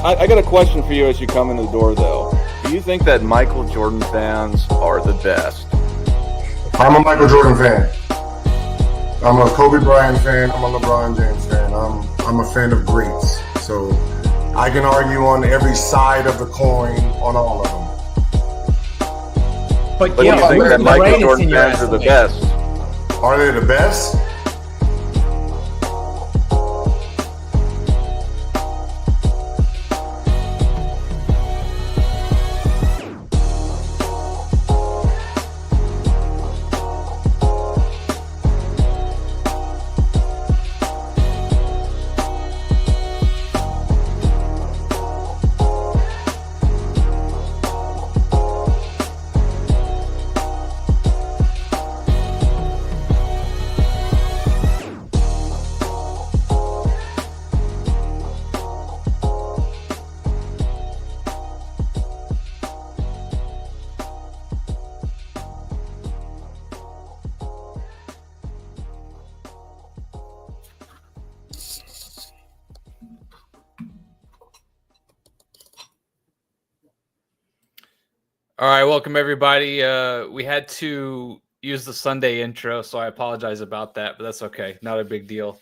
I got a question for you as you come in the door, though. Do you think that Michael Jordan fans are the best? I'm a Michael Jordan fan. I'm a Kobe Bryant fan. I'm a LeBron James fan. I'm a fan of greats. So I can argue on every side of the coin on all of them. But yeah, do you think that Michael Jordan fans are the best? Are they the best? All right, welcome everybody. We had to use the Sunday intro, so I apologize about that, but that's okay. Not a big deal.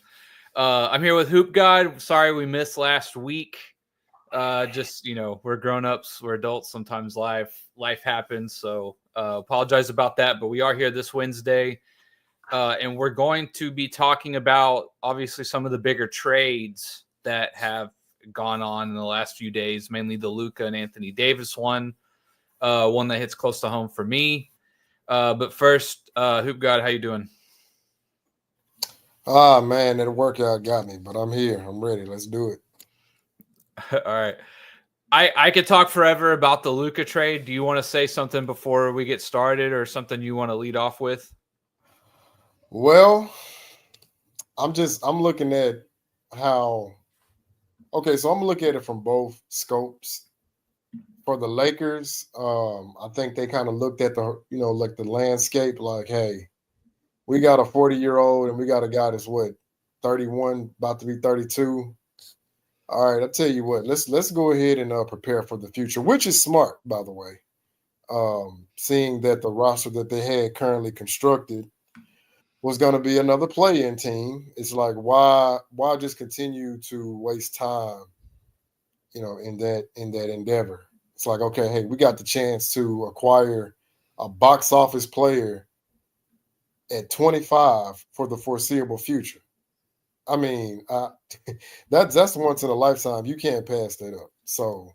I'm here with Hoop God. Sorry we missed last week. Just, we're grown-ups, we're adults. Sometimes life happens, so apologize about that. But we are here this Wednesday, and we're going to be talking about, obviously, some of the bigger trades that have gone on in the last few days, mainly the Luka and Anthony Davis one. One that hits close to home for me. But first, Hoop God, how you doing? Man, that workout got me, but I'm here. I'm ready. Let's do it. All right. I could talk forever about the Luka trade. Do you want to say something before we get started or something you want to lead off with? Well, I'm looking at how – okay, so I'm looking at it from both scopes. For the Lakers, I think they kind of looked at the, like the landscape, like, hey, we got a 40-year-old and we got a guy that's 31, about to be 32. All right, I'll tell you what, let's go ahead and prepare for the future, which is smart, by the way. Seeing that the roster that they had currently constructed was going to be another play-in team, it's like, why just continue to waste time, in that endeavor? It's like, okay, hey, we got the chance to acquire a box office player at 25 for the foreseeable future. I mean, that's once in a lifetime. You can't pass that up. So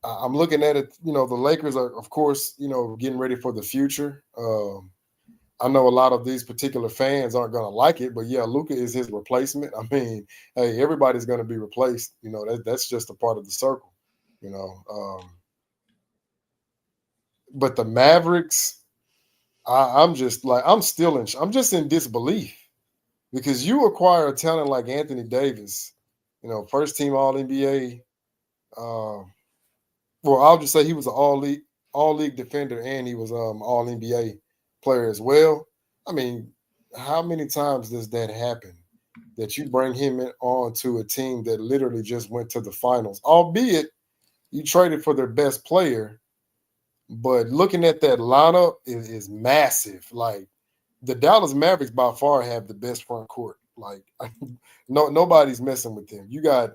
I'm looking at it. The Lakers are, of course, getting ready for the future. I know a lot of these particular fans aren't going to like it, but yeah, Luka is his replacement. I mean, hey, everybody's going to be replaced. That's just a part of the circle. But the Mavericks, I'm just in disbelief because you acquire a talent like Anthony Davis, first team All NBA. Well, I'll just say he was an all league defender and he was All NBA player as well. I mean, how many times does that happen that you bring him on to a team that literally just went to the finals, albeit you traded for their best player? But looking at that lineup is massive. Like the Dallas Mavericks by far have the best front court. Like nobody's messing with them. You got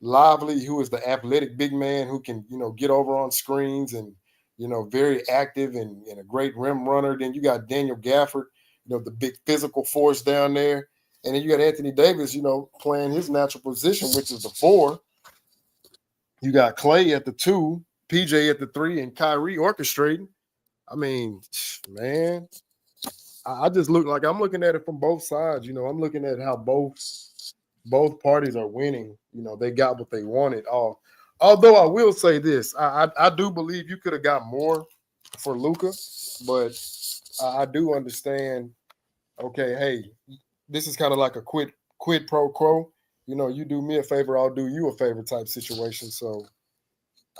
Lively, who is the athletic big man who can, get over on screens and, very active and a great rim runner. Then you got Daniel Gafford, the big physical force down there. And then you got Anthony Davis, playing his natural position, which is the 4. You got Clay at the 2. PJ at the 3 and Kyrie orchestrating. I mean, man, I just look like I'm looking at it from both sides. I'm looking at how both parties are winning. They got what they wanted. Although I will say this, I do believe you could have got more for Luka, but I do understand. Okay, hey, this is kind of like a quid pro quo. You do me a favor, I'll do you a favor type situation. So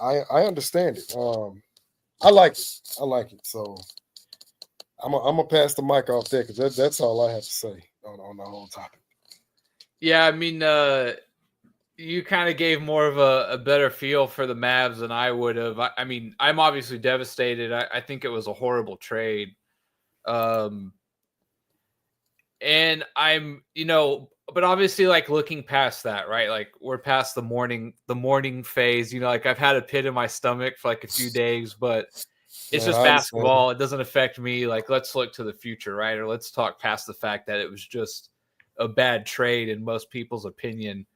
I understand it. I like it. So I'm gonna pass the mic off there because that's all I have to say on the whole topic. Yeah, I mean, You kind of gave more of a better feel for the Mavs than I would have. I mean, I'm obviously devastated. I think it was a horrible trade. Um, and I'm, but obviously, like, looking past that, right? Like, we're past the morning phase. Like, I've had a pit in my stomach for like a few days, but it's Man, just I understand. basketball. It doesn't affect me. Like, let's look to the future, right? Or let's talk past the fact that it was just a bad trade in most people's opinion.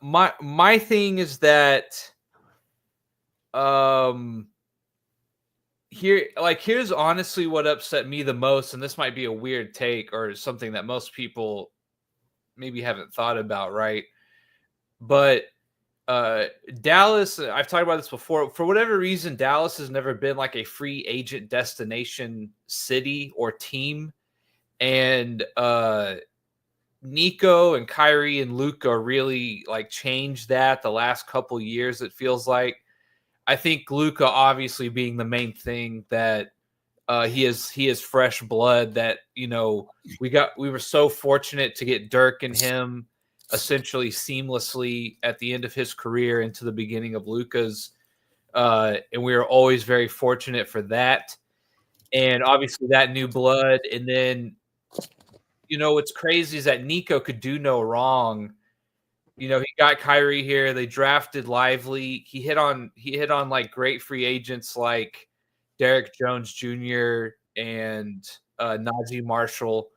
My thing is that um here's honestly what upset me the most, and this might be a weird take or something that most people maybe haven't thought about, right? But uh Dallas, I've talked about this before. For whatever reason, Dallas has never been like a free agent destination city or team. And Nico and Kyrie and Luka really like changed that the last couple years, it feels like. I think Luka obviously being the main thing, that he is fresh blood, that we were so fortunate to get Dirk and him essentially seamlessly at the end of his career into the beginning of Luka's, and we were always very fortunate for that. And obviously that new blood, and then what's crazy is that Nico could do no wrong. He got Kyrie here. They drafted Lively. He hit on like great free agents like Derek Jones Jr. and Najee Marshall,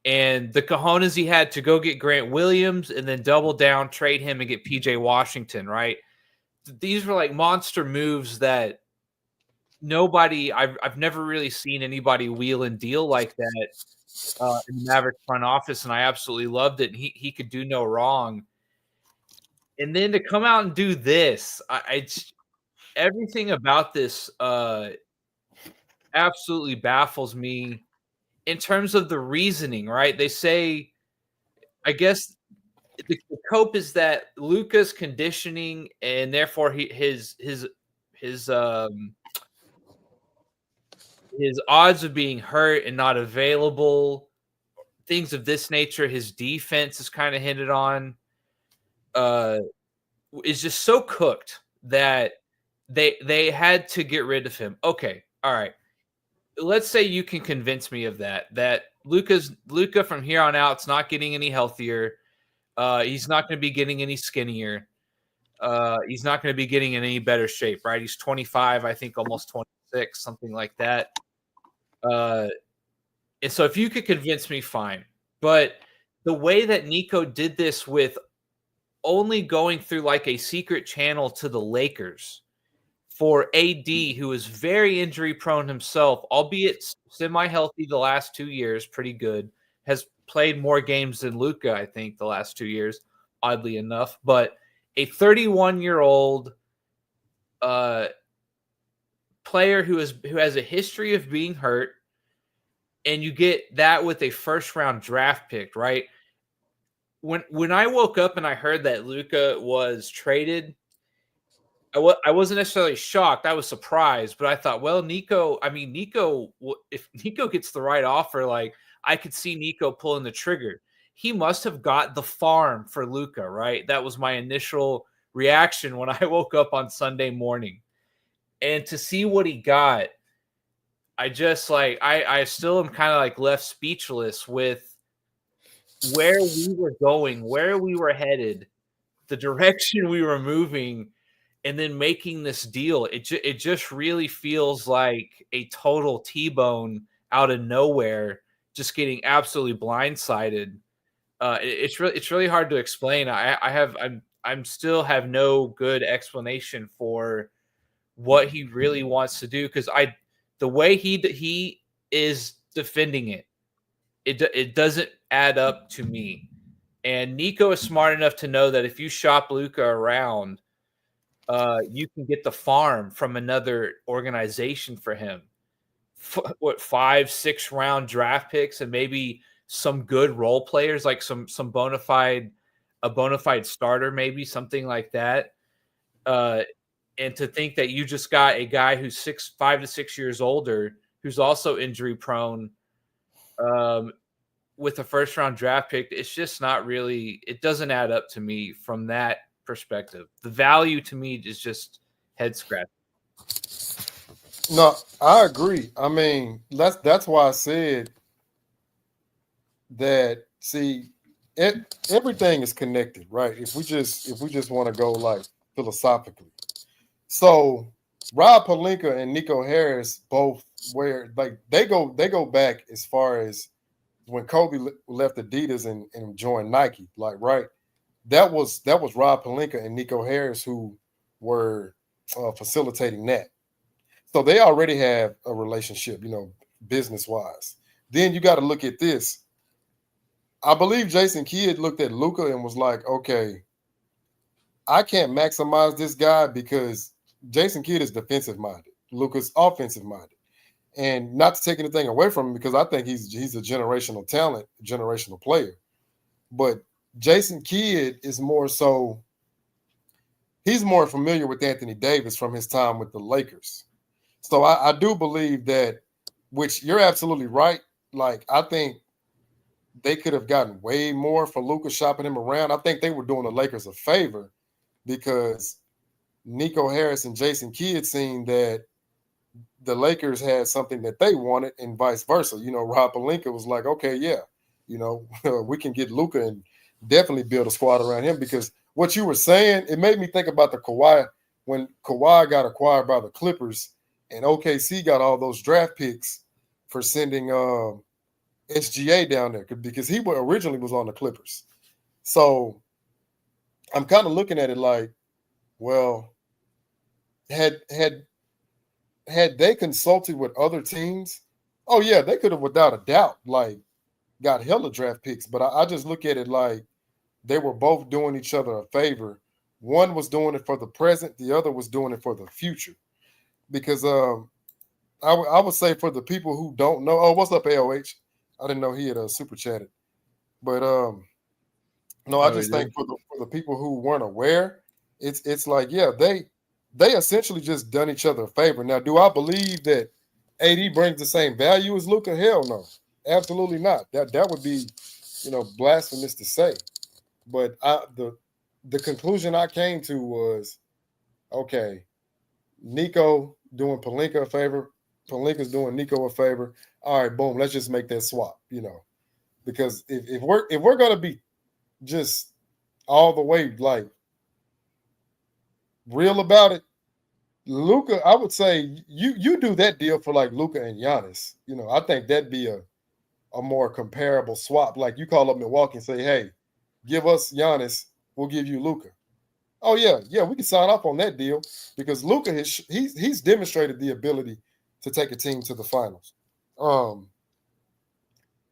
and the cojones he had to go get Grant Williams and then double down, trade him, and get PJ Washington. Right? These were like monster moves that I've never really seen anybody wheel and deal like that in the Mavericks front office, and I absolutely loved it. And he could do no wrong. And then to come out and do this, everything about this absolutely baffles me in terms of the reasoning, right? They say, I guess the cope is that Luka's conditioning, and therefore his his odds of being hurt and not available, things of this nature. His defense is kind of hinted on. Uh, is just so cooked that they had to get rid of him. Okay, all right. Let's say you can convince me of that Luka from here on out is not getting any healthier. He's not going to be getting any skinnier. He's not going to be getting in any better shape, right? He's 25, I think almost 26, something like that. And so if you could convince me, fine. But the way that Nico did this with only going through like a secret channel to the Lakers for AD, who is very injury prone himself, albeit semi-healthy the last 2 years, pretty good, has played more games than Luka, I think, the last 2 years, oddly enough. But a 31-year-old player who has a history of being hurt, and you get that with a first-round draft pick, right? When I woke up and I heard that Luka was traded, I wasn't necessarily shocked. I was surprised, but I thought, well, if Nico gets the right offer, like, I could see Nico pulling the trigger. He must have got the farm for Luka, right? That was my initial reaction when I woke up on Sunday morning. And to see what he got, I just like I still am kind of like left speechless with where we were going, where we were headed, the direction we were moving, and then making this deal. It just really feels like a total T-bone out of nowhere, just getting absolutely blindsided. It's really hard to explain. I'm still have no good explanation for what he really wants to do, because the way he is defending it doesn't add up to me. And Nico is smart enough to know that if you shop Luka around, you can get the farm from another organization for him. What, 5-6 round draft picks, and maybe some good role players, like some a bona fide starter, maybe something like that. And to think that you just got a guy who's 5 to 6 years older, who's also injury prone, with a first round draft pick, it's just not really, it doesn't add up to me from that perspective. The value to me is just head scratch. No, I agree. I mean, that's why I said that. See, everything is connected, right? If we just want to go like philosophically, so Rob Pelinka and Nico Harris both where like they go back as far as when Kobe left Adidas and joined Nike, like right. That was Rob Pelinka and Nico Harris who were facilitating that. So they already have a relationship, business wise. Then you got to look at this. I believe Jason Kidd looked at Luka and was like, okay, I can't maximize this guy because Jason Kidd is defensive minded. Luka's offensive minded. And not to take anything away from him because I think he's a generational talent, generational player. But Jason Kidd is more so, he's more familiar with Anthony Davis from his time with the Lakers. So I do believe that, which you're absolutely right. Like, I think they could have gotten way more for Luka shopping him around. I think they were doing the Lakers a favor because Nico Harris and Jason Kidd seen that the Lakers had something that they wanted and vice versa. Rob Pelinka was like, okay, yeah, we can get Luka and definitely build a squad around him because what you were saying, it made me think about the Kawhi, when Kawhi got acquired by the Clippers and OKC got all those draft picks for sending SGA down there because he originally was on the Clippers. So I'm kind of looking at it like, well, had they consulted with other teams, oh yeah, they could have without a doubt like got hella draft picks. But I just look at it like they were both doing each other a favor. One was doing it for the present, the other was doing it for the future. Because I would say for the people who don't know, oh, what's up, AOH? I didn't know he had super chatted. But no, I just think for the people who weren't aware, it's like, yeah, they essentially just done each other a favor. Now, do I believe that AD brings the same value as Luka? Hell no. Absolutely not. That would be, blasphemous to say. But the conclusion I came to was, okay, Nico doing Pelinka a favor, Pelinka's doing Nico a favor. All right, boom, let's just make that swap, because if we're gonna be just all the way like real about it, Luka, I would say you do that deal for like Luka and Giannis. I think that'd be a more comparable swap. Like you call up Milwaukee and say, hey, give us Giannis, we'll give you Luka. Oh yeah, we can sign off on that deal because Luka he's demonstrated the ability to take a team to the finals.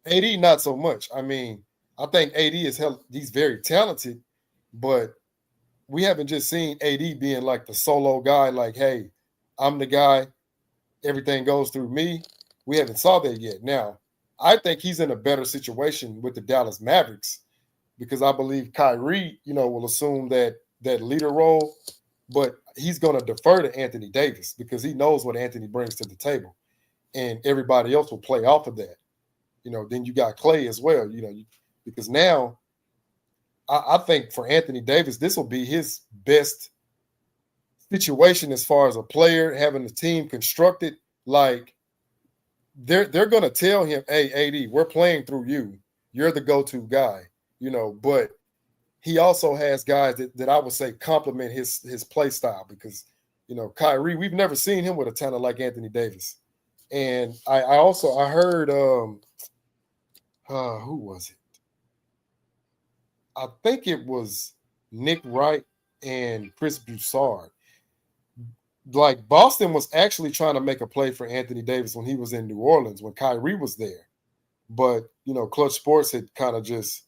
AD not so much. I mean, I think AD he's very talented, but we haven't just seen AD being like the solo guy, like, hey, I'm the guy, everything goes through me. We haven't saw that yet. Now, I think he's in a better situation with the Dallas Mavericks because I believe Kyrie, will assume that leader role, but he's going to defer to Anthony Davis because he knows what Anthony brings to the table, and everybody else will play off of that. Then you got Clay as well, because now I think for Anthony Davis, this will be his best situation as far as a player having the team constructed. Like they're going to tell him, hey, AD, we're playing through you. You're the go-to guy, but he also has guys that I would say complement his play style because, Kyrie, we've never seen him with a talent like Anthony Davis. And I heard, who was it? I think it was Nick Wright and Chris Broussard. Like Boston was actually trying to make a play for Anthony Davis when he was in New Orleans, when Kyrie was there. But, Clutch Sports had kind of just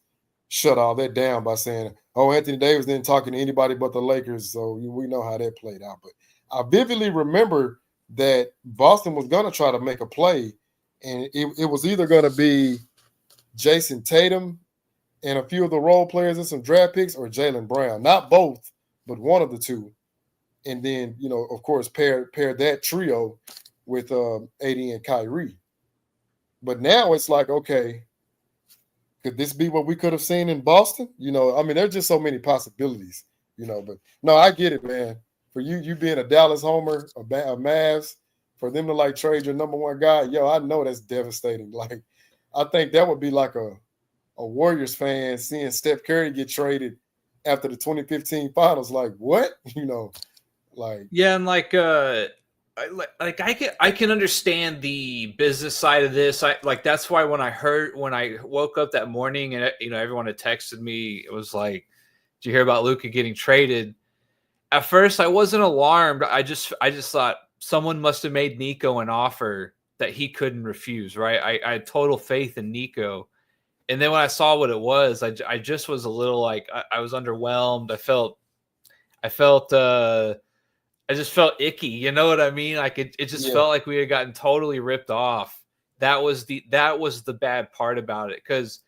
shut all that down by saying, oh, Anthony Davis didn't talk to anybody but the Lakers. So we know how that played out. But I vividly remember that Boston was going to try to make a play, and it was either going to be Jason Tatum and a few of the role players and some draft picks or Jaylen Brown. Not both, but one of the two. And then, of course, pair that trio with AD and Kyrie. But now it's like, okay, Could this be what we could have seen in Boston? I mean, there's just so many possibilities, but no, I get it, man. For you being a Dallas homer, a Mavs, for them to like trade your number one guy, I know that's devastating. Like, I think that would be like a Warriors fan seeing Steph Curry get traded after the 2015 finals. Like, what? Like, yeah, and I can understand the business side of this. That's why when I woke up that morning and everyone had texted me, it was like, "Did you hear about Luka getting traded?" At first, I wasn't alarmed. I just thought someone must have made Nico an offer that he couldn't refuse. Right? I had total faith in Nico, and then when I saw what it was, I just was a little like I was underwhelmed. I just felt icky. You know what I mean? Like it just felt like we had gotten totally ripped off. That was the bad part about it. Because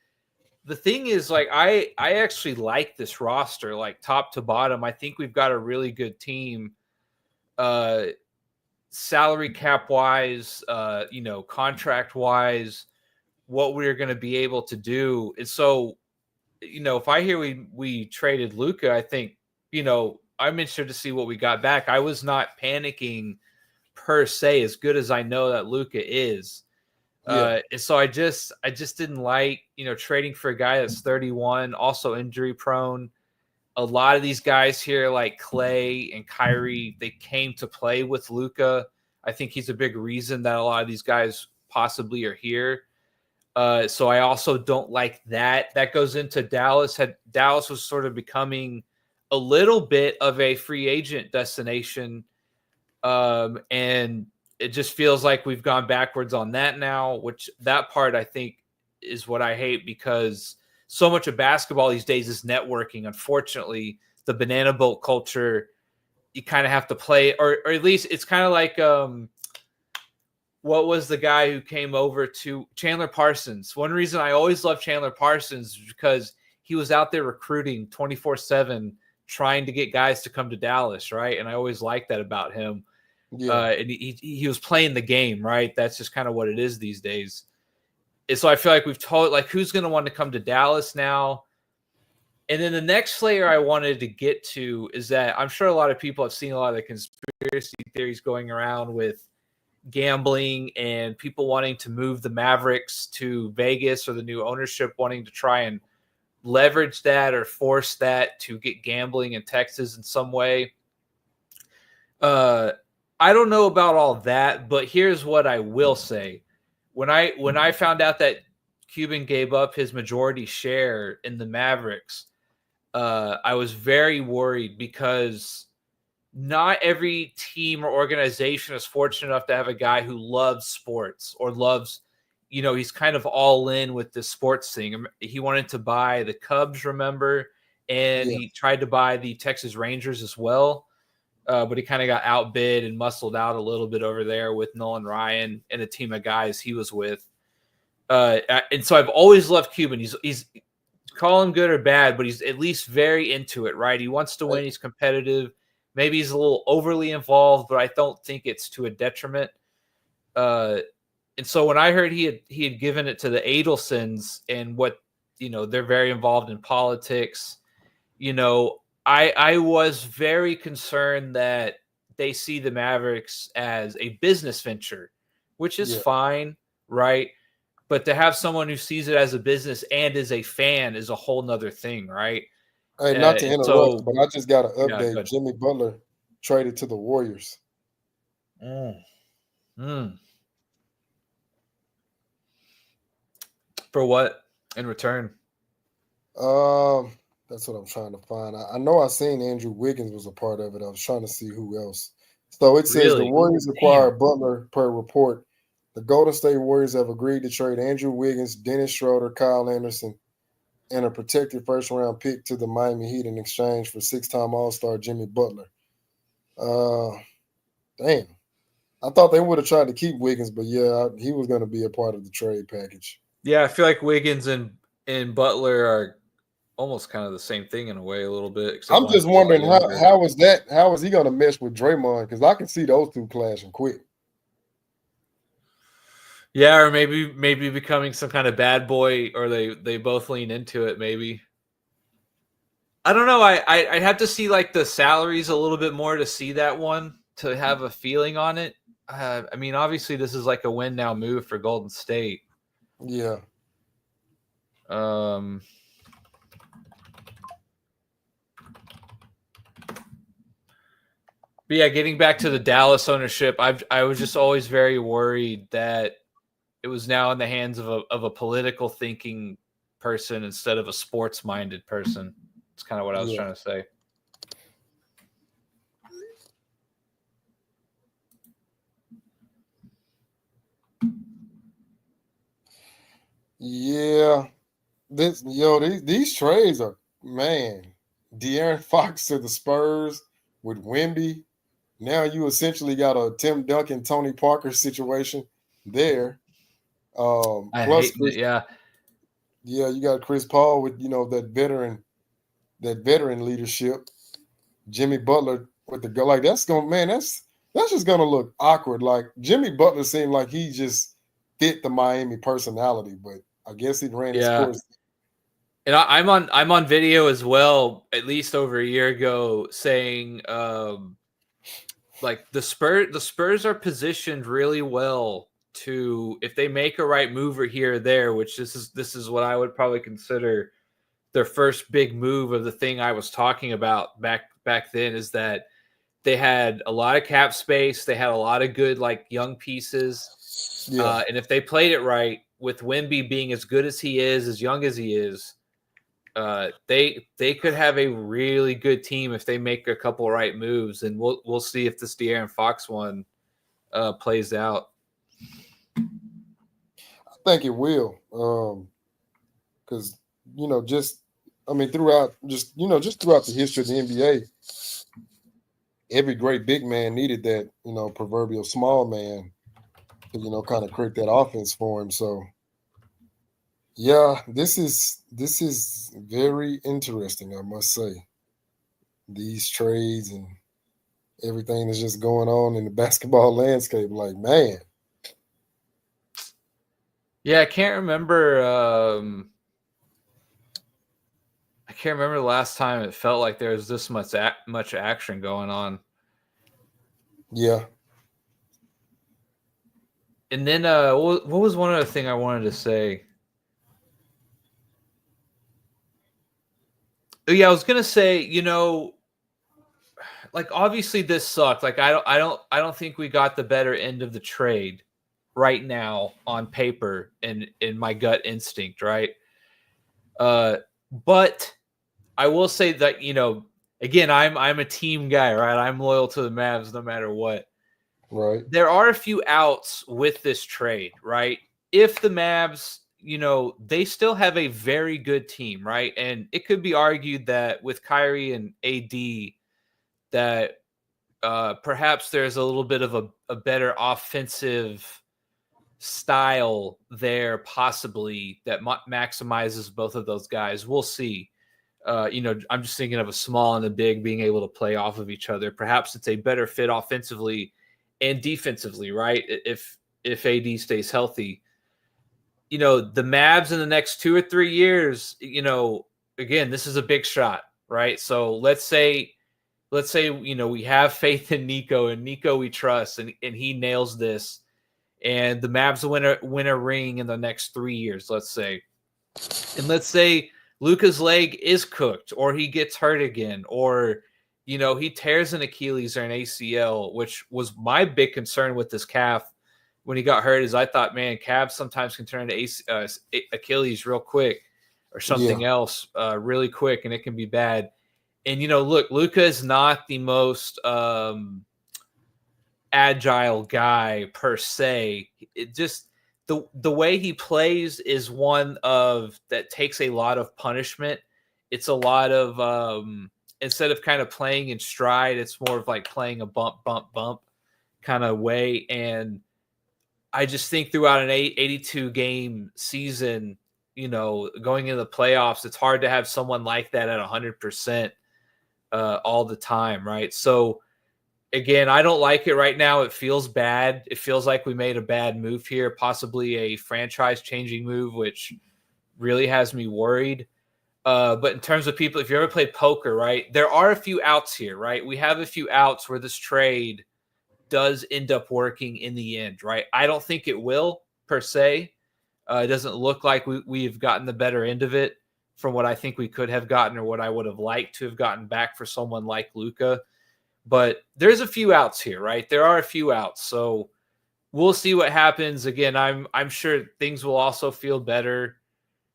the thing is, like, I actually like this roster, like top to bottom. I think we've got a really good team, salary cap wise, contract wise, what we're going to be able to do. And so, if I hear we traded Luka, I think, I'm interested to see what we got back. I was not panicking per se, as good as I know that Luka is. And so I just didn't like, trading for a guy that's 31, also injury prone. A lot of these guys here, like Clay and Kyrie, they came to play with Luka. I think he's a big reason that a lot of these guys possibly are here. So I also don't like that. That goes into Dallas. Dallas was sort of becoming a little bit of a free agent destination. And it just feels like we've gone backwards on that now, which that part I think is what I hate, because so much of basketball these days is networking. Unfortunately, the banana boat culture, you kind of have to play, or at least it's kind of like, what was the guy who came over to Chandler Parsons? One reason I always loved Chandler Parsons is because he was out there recruiting 24/7, trying to get guys to come to Dallas, right? And I always liked that about him. And he was playing the game, right? That's just kind of what it is these days. And so I feel like we've told, like, who's going to want to come to Dallas now? And then the next layer I wanted to get to is that I'm sure a lot of people have seen a lot of the conspiracy theories going around with gambling and people wanting to move the Mavericks to Vegas, or the new ownership wanting to try and leverage that or force that to get gambling in Texas in some way. I don't know about all that, but here's what I will say. When I found out that Cuban gave up his majority share in the Mavericks, I was very worried, because not every team or organization is fortunate enough to have a guy who loves sports, or loves, he's kind of all in with the sports thing. He wanted to buy the Cubs, remember? And he tried to buy the Texas Rangers as well. But he kind of got outbid and muscled out a little bit over there with Nolan Ryan and a team of guys he was with. And so I've always loved Cuban. He's call him good or bad, but he's at least very into it, right? He wants to win. He's competitive. Maybe he's a little overly involved, but I don't think it's to a detriment. And so when I heard he had given it to the Adelsons, and what, they're very involved in politics, I was very concerned that they see the Mavericks as a business venture, which is fine, right? But to have someone who sees it as a business and is a fan is a whole nother thing, right? Hey, not to interrupt, but I just got an update. Yeah, Jimmy Butler traded to the Warriors. For what in return? That's what I'm trying to find. I know I seen Andrew Wiggins was a part of it. I was trying to see who else. So it says the Warriors acquired Butler per report. The Golden State Warriors have agreed to trade Andrew Wiggins, Dennis Schroeder, Kyle Anderson, and a protected first-round pick to the Miami Heat in exchange for six-time All-Star Jimmy Butler. Damn. I thought they would have tried to keep Wiggins, but yeah, he was going to be a part of the trade package. Yeah, I feel like Wiggins and Butler are almost kind of the same thing in a way, a little bit. I'm just wondering how is that? How is he going to mesh with Draymond? Because I can see those two clashing quick. Yeah, or maybe becoming some kind of bad boy, or they both lean into it. Maybe I don't know. I'd have to see like the salaries a little bit more to see that one to have a feeling on it. I mean, obviously this is like a win now move for Golden State. Yeah. Um, but yeah, getting back to the Dallas ownership, I was just always very worried that it was now in the hands of a political thinking person instead of a sports minded person. It's kind of what I was Yeah. trying to say. Yeah. These trades are, man. De'Aaron Fox to the Spurs with Wemby. Now you essentially got a Tim Duncan, Tony Parker situation there. I Plus hate Chris, it. Yeah, yeah, you got Chris Paul with that veteran leadership. Jimmy Butler with the go, like that's gonna, man, that's just gonna look awkward. Like Jimmy Butler seemed like he just fit the Miami personality, but I guess he ran his yeah. course. And I'm on video as well, at least over a year ago, saying like the Spurs are positioned really well to, if they make a right move or here or there, which this is what I would probably consider their first big move of the thing I was talking about back then, is that they had a lot of cap space, they had a lot of good like young pieces, Yeah, and if they played it right, with Wemby being as good as he is, as young as he is, they could have a really good team if they make a couple right moves, and we'll see if this De'Aaron Fox one plays out. I think it will. Because just I mean, throughout the history of the NBA, every great big man needed that, proverbial small man to, kind of create that offense for him. So yeah, this is very interesting, I must say. These trades and everything that's just going on in the basketball landscape. Like, man, Yeah, I can't remember. I can't remember the last time it felt like there was this much action going on. yeah. And then what was one other thing I wanted to say? Oh, yeah, I was gonna say, like obviously this sucked. Like I don't think we got the better end of the trade right now on paper and in my gut instinct, right? But I will say that, again, I'm a team guy, right? I'm loyal to the Mavs no matter what. Right. There are a few outs with this trade, right? If the Mavs, they still have a very good team, right? And it could be argued that with Kyrie and AD, that perhaps there's a little bit of a better offensive style there, possibly, that maximizes both of those guys. We'll see. I'm just thinking of a small and a big being able to play off of each other. Perhaps it's a better fit offensively and defensively, right? If AD stays healthy, the Mavs in the next 2 or 3 years, again, this is a big shot, right? So let's say we have faith in Nico, and Nico we trust, and he nails this, and the Mavs win a ring in the next 3 years, let's say. And let's say Luka's leg is cooked, or he gets hurt again, or he tears an Achilles or an ACL, which was my big concern with this calf when he got hurt. Is I thought, man, calves sometimes can turn into Achilles real quick, or Yeah. something else really quick, and it can be bad. And look, Luka is not the most agile guy per se. It just, the way he plays is one of that takes a lot of punishment. It's a lot of instead of kind of playing in stride, it's more of like playing a bump bump bump kind of way. And I just think throughout an 82 game season, going into the playoffs, it's hard to have someone like that at 100% all the time, right? So again, I don't like it right now. It feels bad. It feels like we made a bad move here, possibly a franchise-changing move, which really has me worried. But in terms of people, if you ever played poker, right, there are a few outs here, right? We have a few outs where this trade does end up working in the end, right? I don't think it will per se. It doesn't look like we've gotten the better end of it from what I think we could have gotten or what I would have liked to have gotten back for someone like Luka. But there's a few outs here, right? There are a few outs. So we'll see what happens. Again, I'm sure things will also feel better,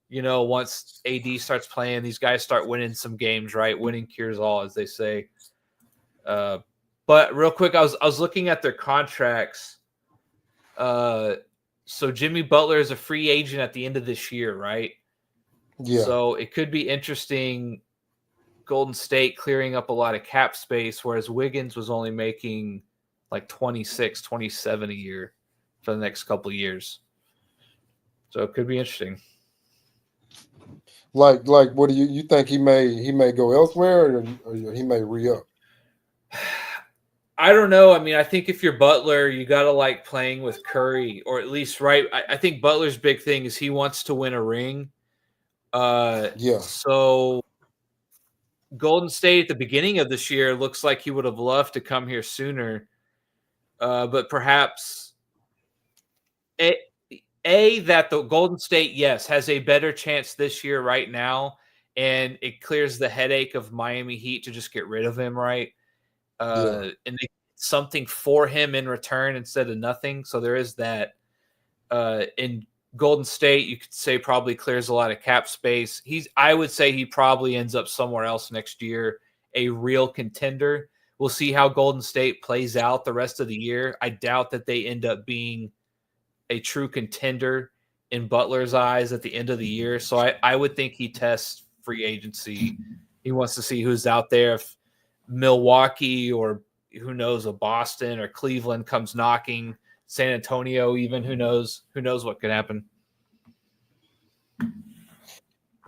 once AD starts playing. These guys start winning some games, right? Winning cures all, as they say. But real quick, I was looking at their contracts. So Jimmy Butler is a free agent at the end of this year, right? Yeah. So it could be interesting. Golden State clearing up a lot of cap space, whereas Wiggins was only making like 26, 27 a year for the next couple of years. So it could be interesting. Like, what do you think he may go elsewhere, or he may re-up? I don't know. I mean, I think if you're Butler, you got to like playing with Curry, or at least, right? I think Butler's big thing is he wants to win a ring. Yeah. So Golden State at the beginning of this year looks like he would have loved to come here sooner. But perhaps that the Golden State, yes, has a better chance this year right now, and it clears the headache of Miami Heat to just get rid of him, right? And they get something for him in return instead of nothing. So there is that. In Golden State, you could say probably clears a lot of cap space. I would say he probably ends up somewhere else next year, a real contender. We'll see how Golden State plays out the rest of the year. I doubt that they end up being a true contender in Butler's eyes at the end of the year. So I would think he tests free agency. He wants to see who's out there. If Milwaukee or who knows, a Boston or Cleveland comes knocking, San Antonio even, who knows what could happen.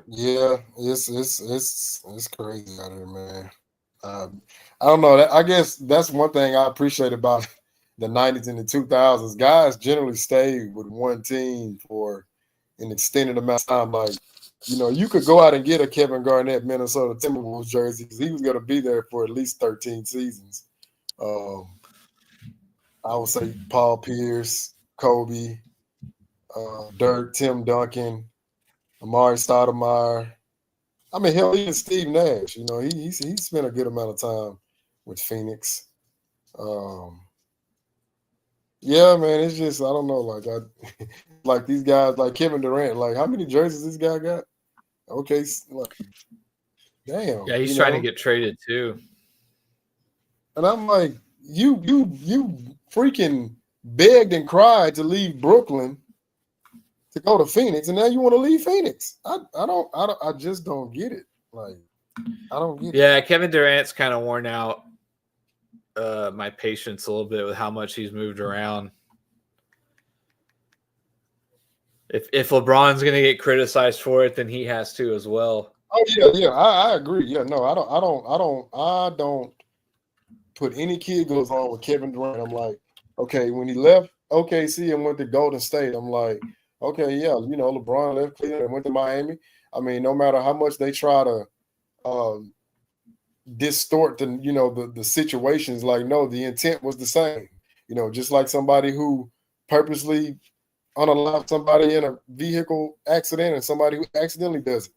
Yeah, it's crazy out here, man. I don't know. I guess that's one thing I appreciate about the 90s and the 2000s. Guys generally stayed with one team for an extended amount of time. Like, you could go out and get a Kevin Garnett Minnesota Timberwolves jersey because he was going to be there for at least 13 seasons. I would say Paul Pierce, Kobe, Dirk, Tim Duncan, Amari Stoudemire. I mean, hell, even Steve Nash. He spent a good amount of time with Phoenix. Yeah, man, it's just I don't know. Like like these guys, like Kevin Durant. Like, how many jerseys this guy got? Okay, like, damn. Yeah, he's trying to get traded too. And I'm like, you freaking begged and cried to leave Brooklyn to go to Phoenix, and now you want to leave Phoenix. I just don't get it. Like, I don't get it. Yeah, Kevin Durant's kind of worn out my patience a little bit with how much he's moved around. If LeBron's going to get criticized for it, then he has to as well. Oh yeah, I agree. Yeah, no, I don't put any kid goes on with Kevin Durant. I'm like, okay, when he left OKC and went to Golden State, I'm like, okay, yeah, LeBron left Cleveland and went to Miami. I mean, no matter how much they try to distort the situations, like, no, the intent was the same. Just like somebody who purposely unallow somebody in a vehicle accident and somebody who accidentally does it.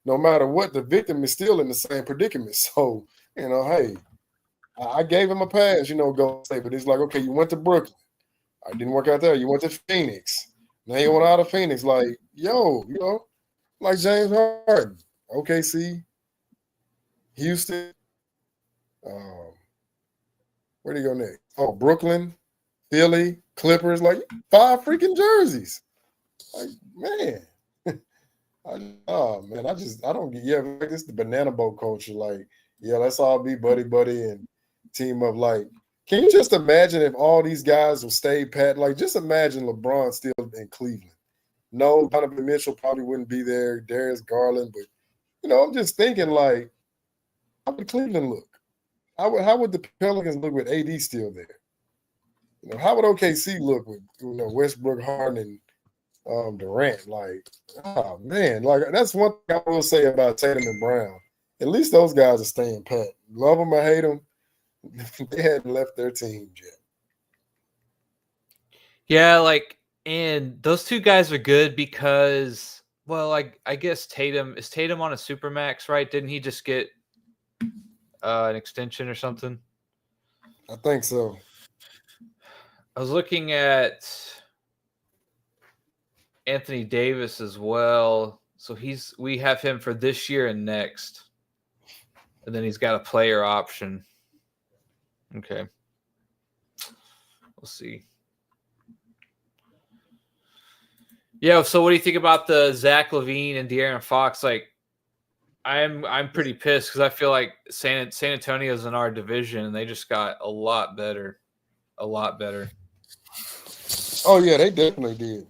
No matter what, the victim is still in the same predicament. So, hey, I gave him a pass, go say, but it's like, okay, you went to Brooklyn. I didn't work out there. You went to Phoenix. Now you went out of Phoenix. Like, yo, like James Harden, OKC, Houston. Where'd he go next? Oh, Brooklyn, Philly, Clippers. Like, 5 freaking jerseys. Like, man. I don't get, like, this the banana boat culture. Like, yeah, let's all be buddy and team up. Like, can you just imagine if all these guys will stay pat? Like, just imagine LeBron still in Cleveland. No, Donovan Mitchell probably wouldn't be there. Darius Garland, but I'm just thinking, like, how would Cleveland look? How would the Pelicans look with AD still there? You know, how would OKC look with Westbrook, Harden, and Durant? Like, oh man, like that's one thing I will say about Tatum and Brown. At least those guys are staying pat. Love them or hate them, they hadn't left their teams yet. Yeah, like, and those two guys are good because, well, like, I guess Tatum on a supermax, right? Didn't he just get an extension or something? I think so. I was looking at Anthony Davis as well. So we have him for this year and next. And then he's got a player option. Okay. We'll see. Yeah, so what do you think about the Zach LaVine and De'Aaron Fox? Like, I'm pretty pissed because I feel like San Antonio's in our division and they just got a lot better. A lot better. Oh yeah, they definitely did.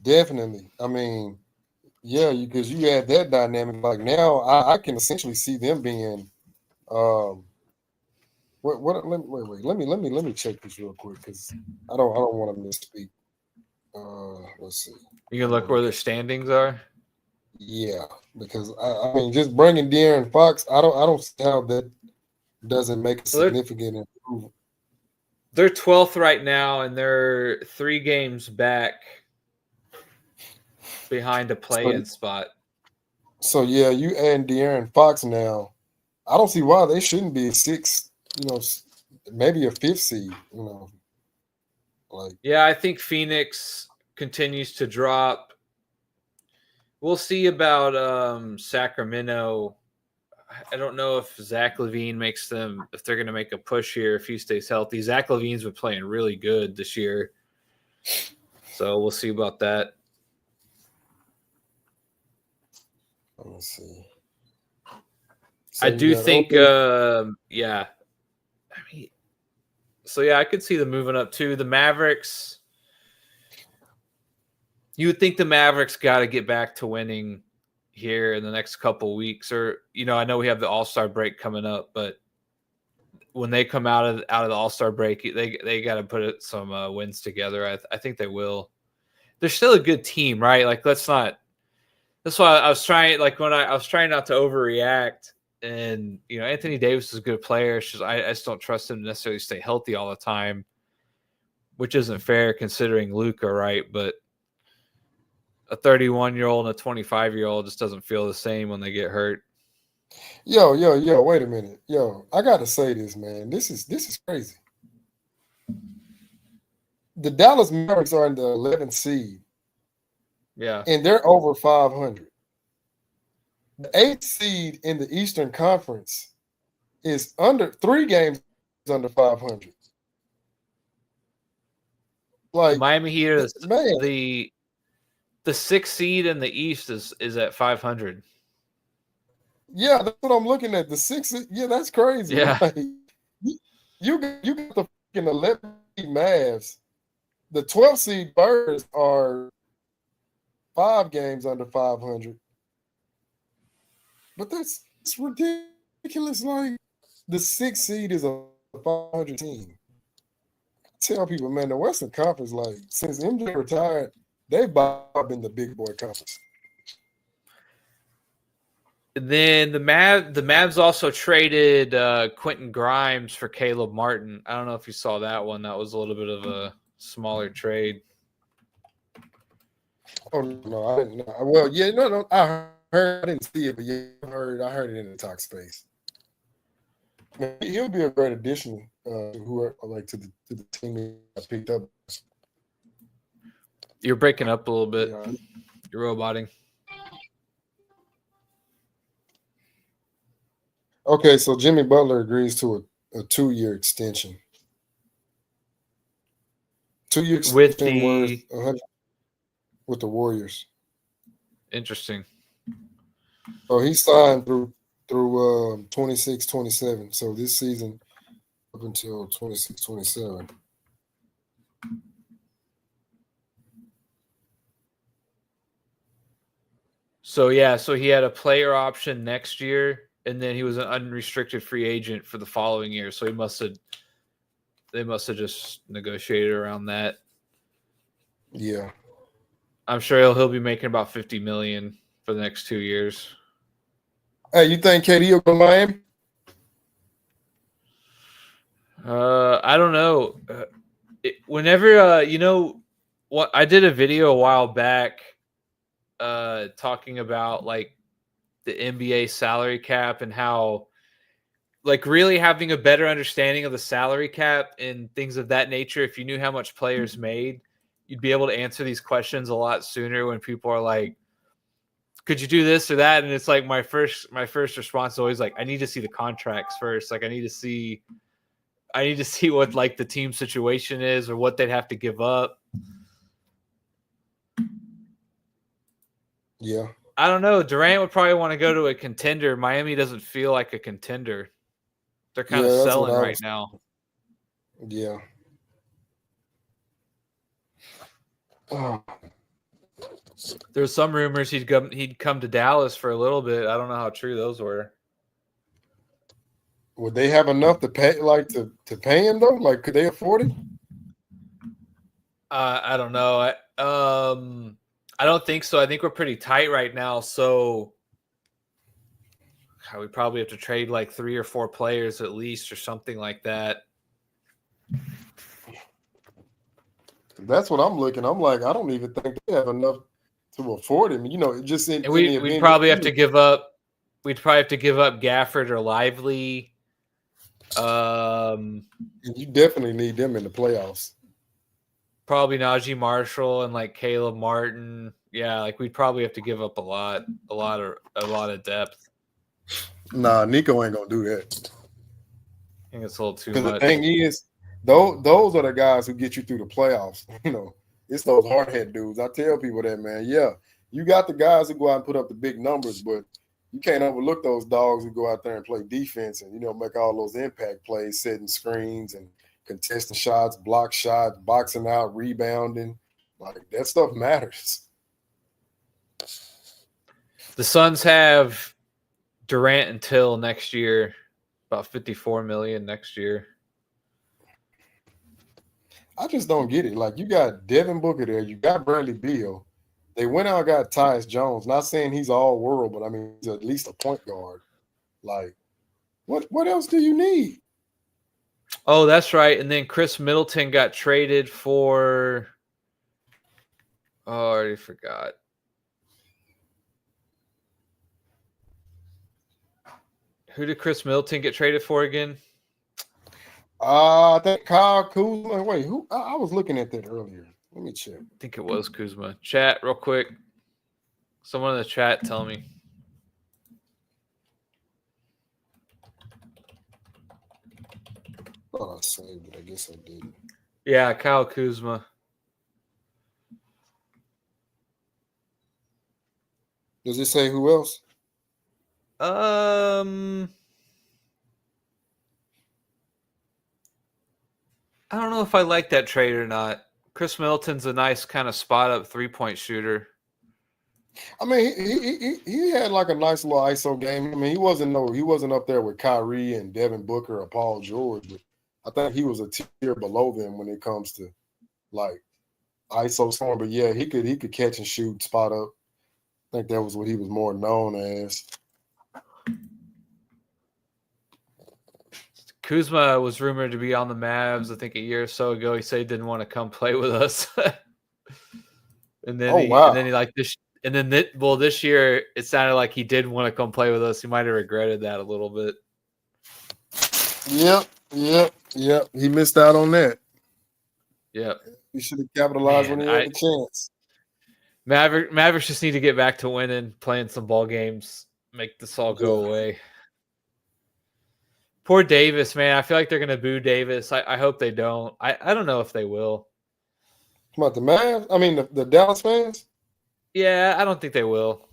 Definitely. I mean, yeah, because you add that dynamic. Like now, I can essentially see them being. What? Let me check this real quick because I don't want to misspeak. Let's see. You can look where their standings are. Yeah, because I mean, just bringing De'Aaron Fox, I don't see how that doesn't make a significant improvement. They're 12th right now, and they're 3 games back behind a play-in spot. So yeah, you add De'Aaron Fox now. I don't see why they shouldn't be a 6th, maybe a 5th seed, Like, yeah, I think Phoenix continues to drop. We'll see about Sacramento. I don't know if Zach LaVine if they're going to make a push here if he stays healthy. Zach LaVine's been playing really good this year. So we'll see about that. Let me see. So I do think, yeah. I mean, so yeah, I could see them moving up too. The Mavericks, you would think the Mavericks got to get back to winning here in the next couple weeks, or I know we have the All-Star break coming up, but when they come out of the All-Star break, they got to put some wins together. I think they will. They're still a good team, right? Like, let's not. That's why I was trying. Like when I was trying not to overreact, and Anthony Davis is a good player. It's just I just don't trust him to necessarily stay healthy all the time, which isn't fair considering Luka, right? But a 31-year-old and a 25-year-old just doesn't feel the same when they get hurt. Yo, wait a minute. Yo, I gotta say this, man. This is crazy. The Dallas Mavericks are in the 11th seed. Yeah. And they're over 500. The 8th seed in the Eastern Conference is under 3 games under 500. Like the Miami Heat are man. The 6th seed in the East is at 500. Yeah, that's what I'm looking at. The 6th, yeah, that's crazy. Yeah. Like, you got the fucking 11th seed Mavs. The 12th seed Birds are 5 games under 500. But that's ridiculous. Like, the 6th seed is a 500 team. I tell people, man, the Western Conference, like, since MJ retired, they've been the big boy conference. Then the Mavs also traded Quentin Grimes for Caleb Martin. I don't know if you saw that one. That was a little bit of a smaller trade. Oh no, I didn't know. Well, yeah, no, I heard. I didn't see it, but yeah, I heard it in the talk space. He'll be a great addition to the team I picked up. You're breaking up a little bit. Yeah. You're roboting. Okay, so Jimmy Butler agrees to a 2-year extension. 2-year extension with the Warriors. Interesting. So he signed through 26-27. So this season up until 26-27. So yeah, so he had a player option next year. and then he was an unrestricted free agent for the following year. So they must have just negotiated around that. Yeah. I'm sure he'll be making about $50 million for the next 2 years. Hey, you think KD will go to Miami? I don't know. Whenever what I did a video a while back, talking about like the NBA salary cap and how, like, really having a better understanding of the salary cap and things of that nature. If you knew how much players made, you'd be able to answer these questions a lot sooner when people are like, could you do this or that? And it's like my first response is always like, I need to see the contracts first. Like I need to see what like the team situation is or what they'd have to give up. Yeah. I don't know. Durant would probably want to go to a contender. Miami doesn't feel like a contender. They're kind of selling right now. Yeah. Oh. There's some rumors he'd come to Dallas for a little bit. I don't know how true those were. Would they have enough to pay, like to pay him though? Like, could they afford it? I don't know. I don't think so. I think we're pretty tight right now. So we probably have to trade like 3 or 4 players at least, or something like that. That's what I'm looking. I'm like, I don't even think they have enough to afford him. You know, just in we'd probably have to give up. We'd probably have to give up Gafford or Lively. You definitely need them in the playoffs. Probably Najee Marshall and like Caleb Martin. Yeah, like we'd probably have to give up a lot of depth. Nah, Nico ain't gonna do that. I think it's a little too much. The thing is, those are the guys who get you through the playoffs. You know, it's those hardhead dudes. I tell people that, man. Yeah, you got the guys who go out and put up the big numbers, but you can't overlook those dogs who go out there and play defense and, you know, make all those impact plays, setting screens and contesting shots, block shots, boxing out, rebounding. Like, that stuff matters. The Suns have Durant until next year, about $54 million next year. I just don't get it. Like, you got Devin Booker there, you got Bradley Beal. They went out and got Tyus Jones. Not saying he's all world, but I mean, he's at least a point guard. Like, what else do you need? Oh, that's right. And then Chris Middleton got traded for. Oh, I already forgot. Who did Chris Middleton get traded for again? I think Kyle Kuzma. Wait, who? I was looking at that earlier. Let me check. I think it was Kuzma. Chat real quick. Someone in the chat tell me. Thought I saved it. I guess I did. Yeah, Kyle Kuzma. Does it say who else? I don't know if I like that trade or not. Chris Middleton's a nice kind of spot up 3-point shooter. I mean, he had like a nice little ISO game. I mean, he wasn't up there with Kyrie and Devin Booker or Paul George, but I think he was a tier below them when it comes to like ISO scoring. But yeah, he could catch and shoot, spot up. I think that was what he was more known as. Kuzma was rumored to be on the Mavs, I think a year or so ago. He said he didn't want to come play with us. and then this year it sounded like he did want to come play with us. He might have regretted that a little bit. Yep. He missed out on that. Yep. He should have capitalized when he had the chance. Mavericks just need to get back to winning, playing some ball games, make this all go away. Poor Davis, man. I feel like they're going to boo Davis. I hope they don't. I don't know if they will. What, the Mavs? I mean, the Dallas fans? Yeah, I don't think they will.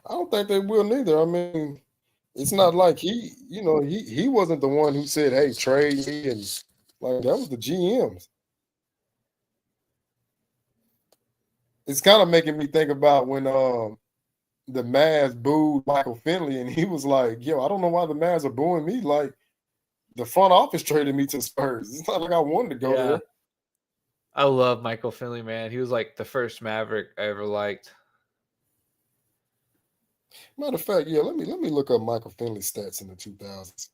I don't think they will neither. I mean, it's not like he wasn't the one who said, hey, trade me. And like, that was the GMs. It's kind of making me think about when the Mavs booed Michael Finley, and he was like, "Yo, I don't know why the Mavs are booing me. Like, the front office traded me to Spurs. It's not like I wanted to go there." I love Michael Finley, man. He was like the first Maverick I ever liked. Matter of fact, yeah, let me look up Michael Finley's stats in the 2000s.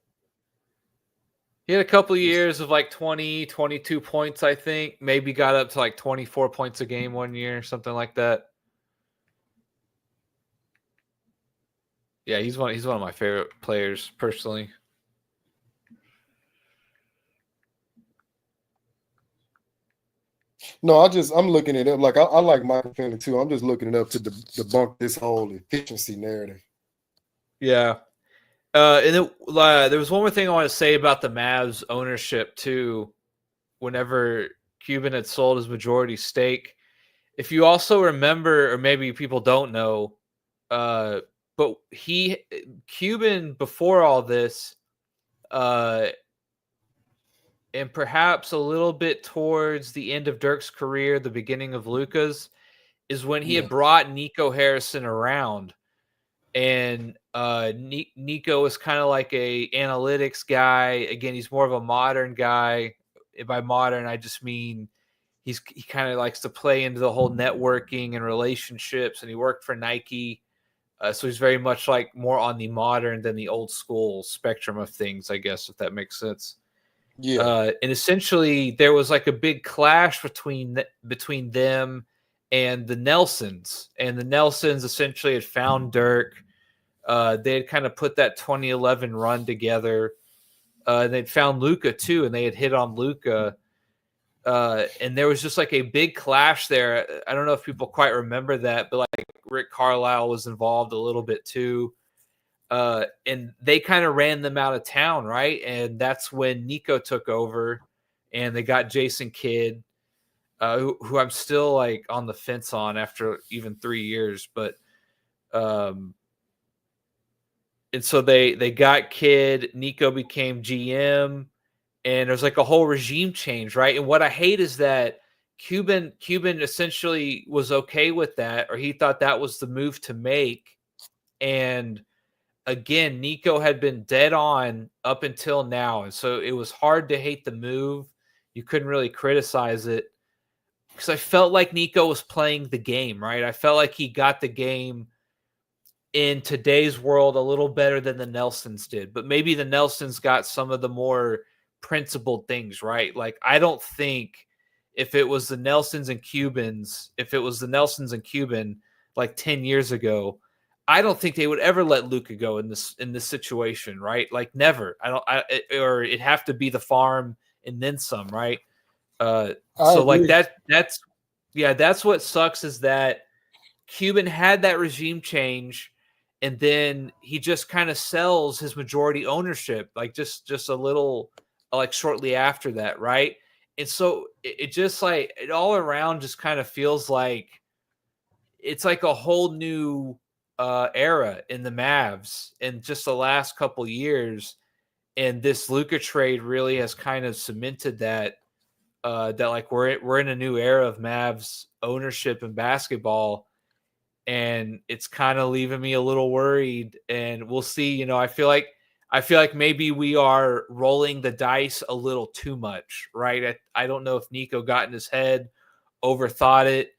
He had a couple of years of like 20, 22 points, I think. Maybe got up to like 24 points a game one year, something like that. Yeah, he's one of my favorite players personally. No, I'm looking it up. Like I like Michael Finley too. I'm just looking it up to debunk this whole efficiency narrative. Yeah. And there was one more thing I want to say about the Mavs ownership too. Whenever Cuban had sold his majority stake, if you also remember, or maybe people don't know, but Cuban before all this, and perhaps a little bit towards the end of Dirk's career, the beginning of Luka's, is when he had brought Nico Harrison around. And Nico was kind of like a analytics guy. Again, he's more of a modern guy. By modern, I just mean he kind of likes to play into the whole networking and relationships. And he worked for Nike, so he's very much like more on the modern than the old school spectrum of things, I guess, if that makes sense. Yeah. And essentially, there was like a big clash between them and the Nelsons. And the Nelsons essentially had found Dirk. They had kind of put that 2011 run together. They'd found Luka too, and they had hit on Luka. And there was just like a big clash there. I don't know if people quite remember that, but like Rick Carlisle was involved a little bit too. And they kind of ran them out of town, right? And that's when Nico took over, and they got Jason Kidd, who I'm still like on the fence on after even 3 years. But and so they got Kidd. Nico became GM, and there's like a whole regime change, right? And what I hate is that Cuban essentially was okay with that, or he thought that was the move to make. And again, Nico had been dead on up until now, and so it was hard to hate the move. You couldn't really criticize it because I felt like Nico was playing the game, right? I felt like he got the game in today's world a little better than the Nelsons did, but maybe the Nelsons got some of the more principled things, right? Like, I don't think if it was the Nelsons and Cuban like 10 years ago, I don't think they would ever let Luka go in this situation, right? Like, never. Or it'd have to be the farm and then some, right? So like that's what sucks, is that Cuban had that regime change, and then he just kind of sells his majority ownership, like just a little, like shortly after that, right? And so it just like, it all around just kind of feels like it's like a whole new era in the Mavs in just the last couple years, and this Luka trade really has kind of cemented that that like we're in a new era of Mavs ownership in basketball. And it's kind of leaving me a little worried, and we'll see. I feel like maybe we are rolling the dice a little too much, right? I don't know if Nico got in his head, overthought it,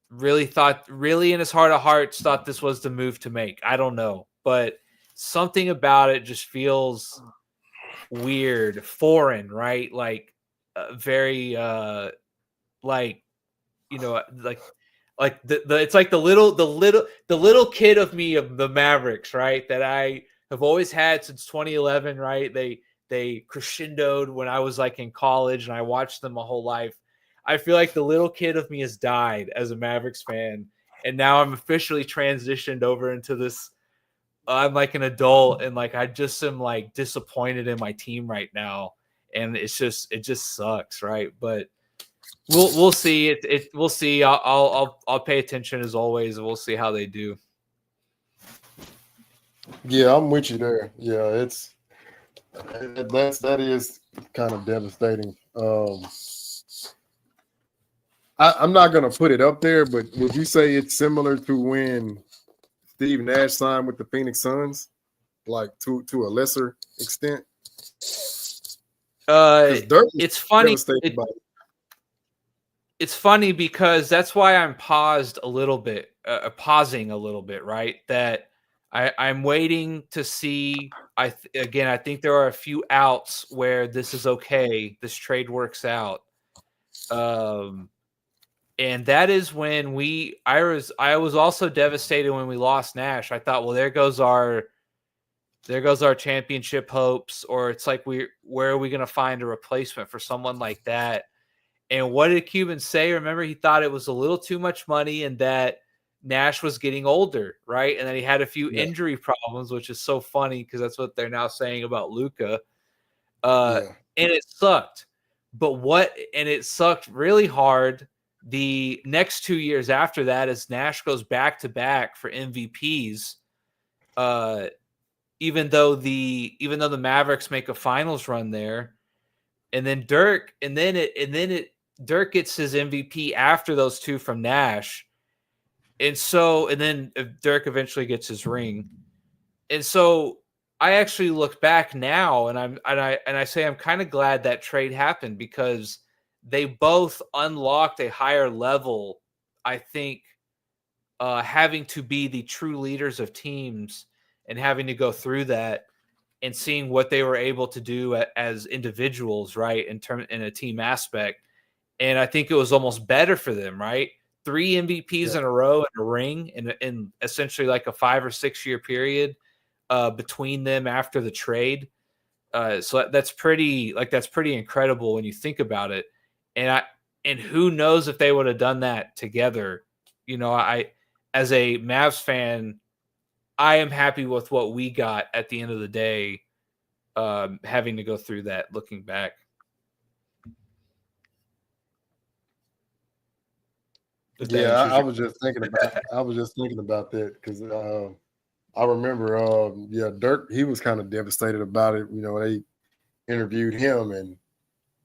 really in his heart of hearts thought this was the move to make. I don't know, but something about it just feels weird, foreign, right? Like very like like the it's like the little kid of me of the Mavericks, right? That I have always had since 2011, right? They crescendoed when I was like in college, and I watched them my whole life. I feel like the little kid of me has died as a Mavericks fan, and now I'm officially transitioned over into this. I'm like an adult, and like I just am like disappointed in my team right now, and it just sucks, right? But we'll see. We'll see. I'll pay attention as always, and we'll see how they do. Yeah, I'm with you there. Yeah, that is kind of devastating. I'm not gonna put it up there, but would you say it's similar to when Steve Nash signed with the Phoenix Suns, like to a lesser extent? Because Dirk was It's funny. devastated by it. It's funny because that's why I'm pausing a little bit, right? That I'm waiting to see. I think there are a few outs where this is okay. This trade works out. And that is when I was also devastated when we lost Nash. I thought, well, there goes our championship hopes, or it's like where are we going to find a replacement for someone like that? And what did Cuban say? Remember, he thought it was a little too much money and that Nash was getting older, right? And then he had a few injury problems, which is so funny because that's what they're now saying about Luka. And it sucked. And it sucked really hard. The next 2 years after that, as Nash goes back to back for MVPs, even though the Mavericks make a finals run there, and then Dirk gets his MVP after those two from Nash, and then Dirk eventually gets his ring, and so I actually look back now, and I say I'm kind of glad that trade happened because they both unlocked a higher level. I think having to be the true leaders of teams and having to go through that and seeing what they were able to do as individuals, right, in a team aspect. And I think it was almost better for them, right? 3 MVPs in a row and a ring in essentially like a 5 or 6 year period between them after the trade. So that's pretty incredible when you think about it. And who knows if they would have done that together. I as a Mavs fan, I am happy with what we got at the end of the day, having to go through that looking back. Yeah, I was just thinking about that because I remember Dirk, he was kind of devastated about it. They interviewed him, and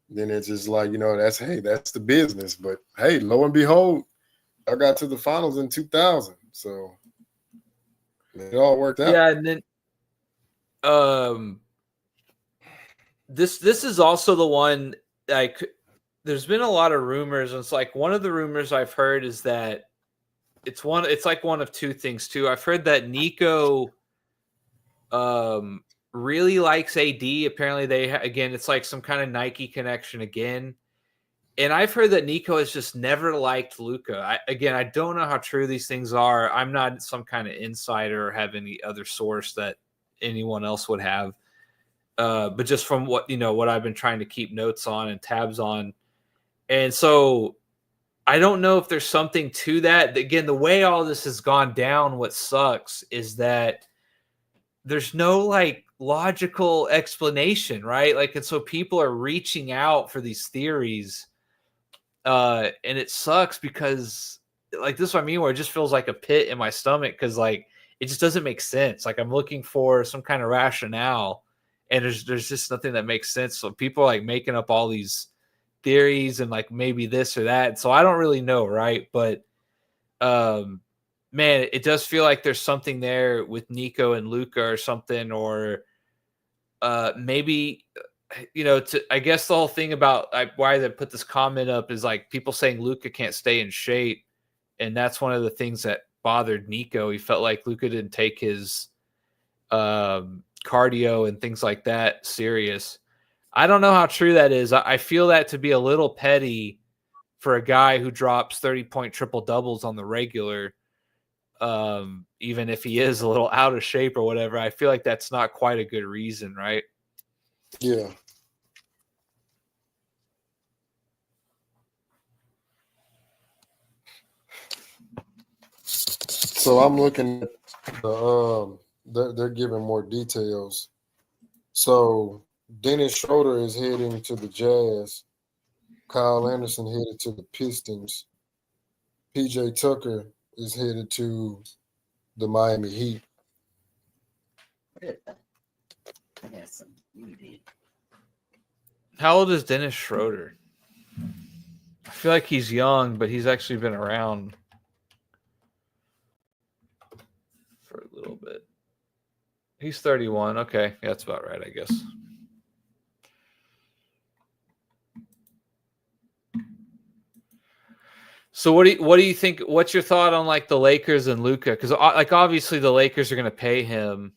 then it's just like, that's the business. But hey, lo and behold, I got to the finals in 2000. So it all worked out. Yeah, and then this is also the one, like, there's been a lot of rumors, and it's like one of the rumors I've heard is that it's like one of two things too. I've heard that Nico really likes AD. Apparently it's like some kind of Nike connection again. And I've heard that Nico has just never liked Luka. I don't know how true these things are. I'm not some kind of insider or have any other source that anyone else would have. But just from what I've been trying to keep notes on and tabs on. And so I don't know if there's something to that. Again, the way all this has gone down, what sucks is that there's no like logical explanation, right? Like, and so people are reaching out for these theories. And it sucks because like this is what I mean, where it just feels like a pit in my stomach because like it just doesn't make sense. Like I'm looking for some kind of rationale, and there's just nothing that makes sense. So people are like making up all these theories and like maybe this or that. So I don't really know, right? But man, it does feel like there's something there with Nico and Luka or something, or maybe. I guess the whole thing about why they put this comment up is like people saying Luka can't stay in shape. And that's one of the things that bothered Nico. He felt like Luka didn't take his cardio and things like that serious. I don't know how true that is. I feel that to be a little petty for a guy who drops 30-point triple doubles on the regular. Even if he is a little out of shape or whatever, I feel like that's not quite a good reason, right? Yeah. So I'm looking at they're giving more details. So Dennis Schroeder is heading to the Jazz. Kyle Anderson headed to the Pistons. PJ Tucker is headed to the Miami Heat. How old is Dennis Schroeder? I feel like he's young, but he's actually been around for a little bit. He's 31. Okay, yeah, that's about right, I guess. So what do you think? What's your thought on like the Lakers and Luka? Because like obviously the Lakers are going to pay him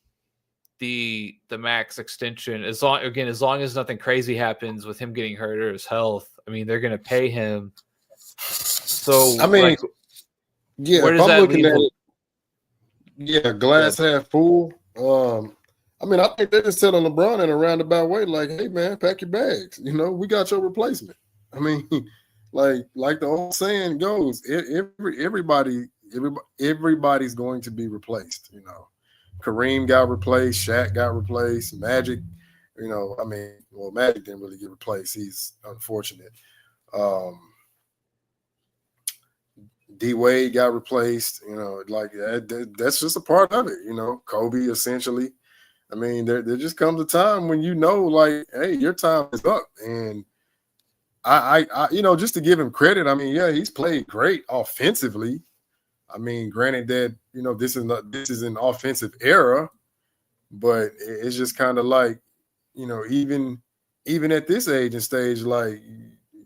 the max extension as long as nothing crazy happens with him getting hurt or his health. I mean, they're going to pay him. So I mean, like, yeah, where if does I'm that looking leave? at it, yeah, glass half full. I mean, I think they just said on LeBron in a roundabout way, like, "Hey, man, pack your bags. You know, we got your replacement." I mean, like the old saying goes, everybody's going to be replaced. You know, Kareem got replaced, Shaq got replaced, Magic. You know, I mean, well, Magic didn't really get replaced. He's unfortunate. D Wade got replaced. You know, like that's just a part of it. You know, Kobe essentially. I mean, there just comes a time when you know, like, hey, your time is up. And I you know, just to give him credit, I mean, yeah, he's played great offensively. I mean, granted that, you know, this is an offensive era, but it's just kind of like, you know, even at this age and stage, like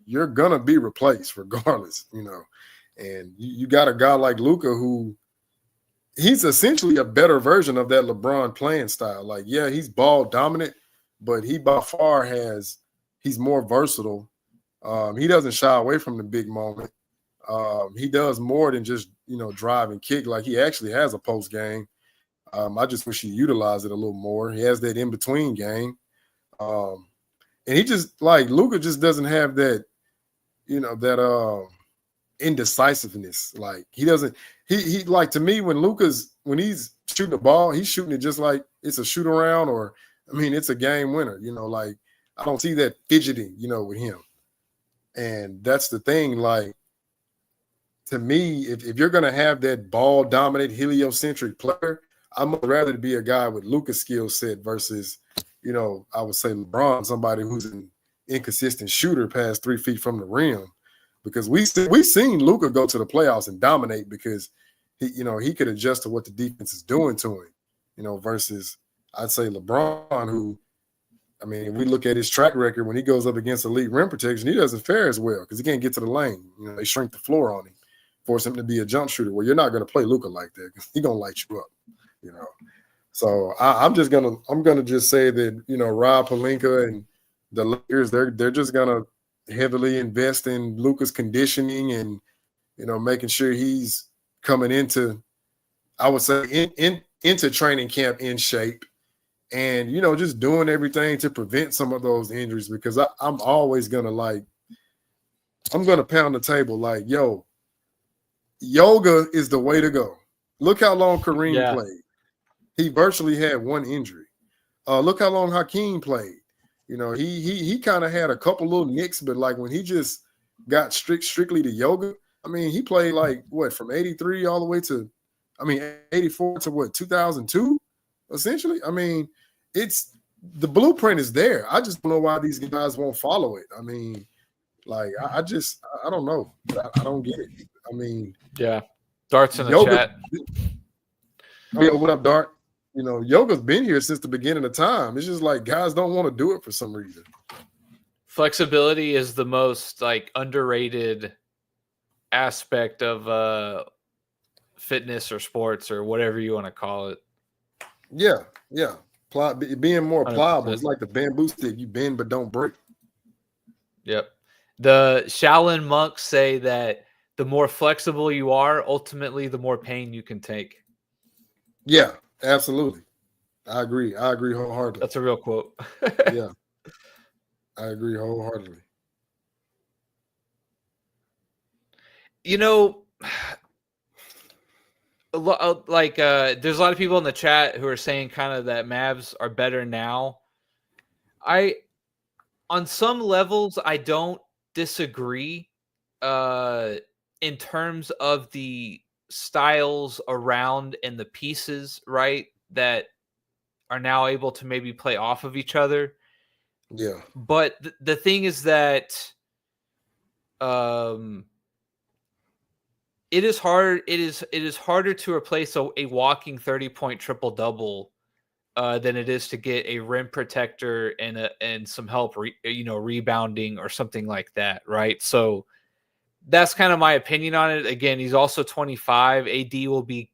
you're gonna be replaced regardless, you know. And you got a guy like Luka who he's essentially a better version of that LeBron playing style. Like, yeah, he's ball dominant, but he by far he's more versatile. He doesn't shy away from the big moment. He does more than just, you know, drive and kick. Like, he actually has a post game. I just wish he utilized it a little more. He has that in between game. And he just, like, Luka just doesn't have that, you know, that indecisiveness. Like, he doesn't, he like, to me, when he's shooting the ball, he's shooting it just like it's a shoot around, or I mean, it's a game winner, you know. Like, I don't see that fidgeting, you know, with him. And that's the thing. Like, to me, if you're gonna have that ball dominant heliocentric player, I'd much rather be a guy with Luka's skill set versus, you know, I would say LeBron, somebody who's an inconsistent shooter past 3 feet from the rim. Because we seen Luka go to the playoffs and dominate because he could adjust to what the defense is doing to him, you know, versus I'd say LeBron, who, I mean, if we look at his track record, when he goes up against elite rim protection, he doesn't fare as well because he can't get to the lane. You know, they shrink the floor on him, force him to be a jump shooter. Well, you're not going to play Luka like that because he's going to light you up, you know. So I'm gonna just say that, you know, Rob Pelinka and the Lakers, they're just gonna heavily invest in Luka's conditioning and, you know, making sure he's coming into, I would say, into training camp in shape, and, you know, just doing everything to prevent some of those injuries, because I'm always gonna pound the table like, yo, yoga is the way to go. Look how long Kareem played. He virtually had one injury. Look how long Hakeem played. You know, he kind of had a couple little nicks, but like when he just got strictly to yoga, I mean, he played like what, from 83 all the way to, I mean, 84 to what, 2002, essentially. I mean, it's, the blueprint is there. I just don't know why these guys won't follow it. I mean, like, I don't know. I don't get it. I mean, yeah. Dart's in the yoga, chat. Oh, yo, what up, Dart? You know, yoga's been here since the beginning of time. It's just like guys don't want to do it for some reason. Flexibility is the most like underrated aspect of fitness or sports or whatever you want to call it. Yeah. Being more 100%. pliable. It's like the bamboo stick. You bend but don't break. Yep. The Shaolin monks say that the more flexible you are, ultimately, the more pain you can take. Yeah, absolutely. I agree wholeheartedly. That's a real quote. Yeah, I agree wholeheartedly. You know, there's a lot of people in the chat who are saying kind of that Mavs are better now. On some levels, I don't disagree in terms of the styles around and the pieces, right, that are now able to maybe play off of each other. Yeah. But the thing is that it is hard. It is harder to replace a walking 30-point triple double than it is to get a rim protector and some help, rebounding or something like that, right? So that's kind of my opinion on it. Again, he's also 25. AD will be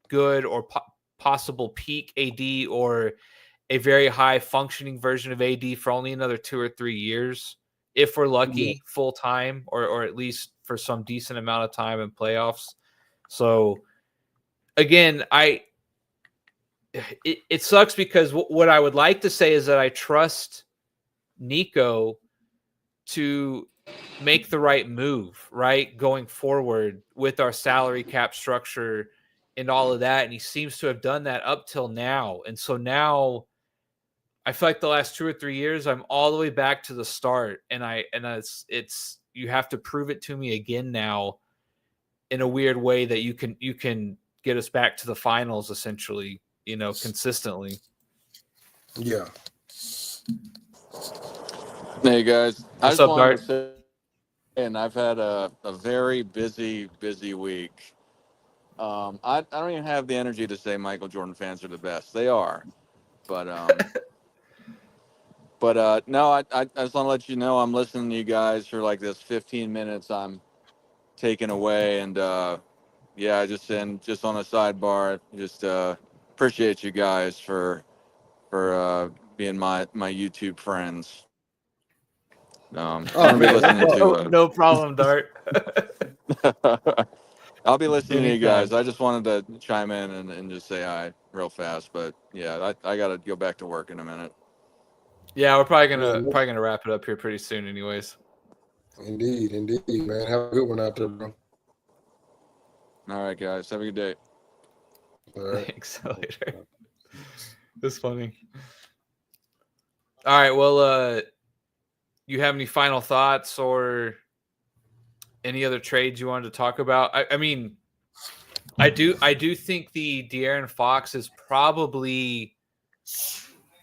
good or possible peak AD or a very high functioning version of AD for only another 2 or 3 years, if we're lucky, full time, or at least for some decent amount of time in playoffs. So again, it sucks because what I would like to say is that I trust Nico to make the right move, right, going forward with our salary cap structure and all of that. And he seems to have done that up till now. And so now I feel like the last 2 or 3 years, I'm all the way back to the start. And it's you have to prove it to me again now in a weird way that you can get us back to the finals, essentially, consistently. Yeah. Hey guys, I What's just up, wanted Dart? to say, and I've had a very busy week. I don't even have the energy to say Michael Jordan fans are the best. They are, but no, I just want to let you know I'm listening to you guys for like this 15 minutes. I'm taken away, and yeah, just on a sidebar, just appreciate you guys for being my YouTube friends. Oh Gonna be man, no listening problem. to No problem, Dart. I'll be listening to you Anytime. guys. I just wanted to chime in and just say hi real fast, but yeah, I gotta go back to work in a minute. Yeah, we're probably Yeah, gonna wrap it up here pretty soon, anyways. indeed, man. Have a good one out there, bro. All right, guys, have a good day. All right. Thanks. Later. That's funny. All right. Well, you have any final thoughts or any other trades you wanted to talk about? I mean, I do think the De'Aaron Fox is probably,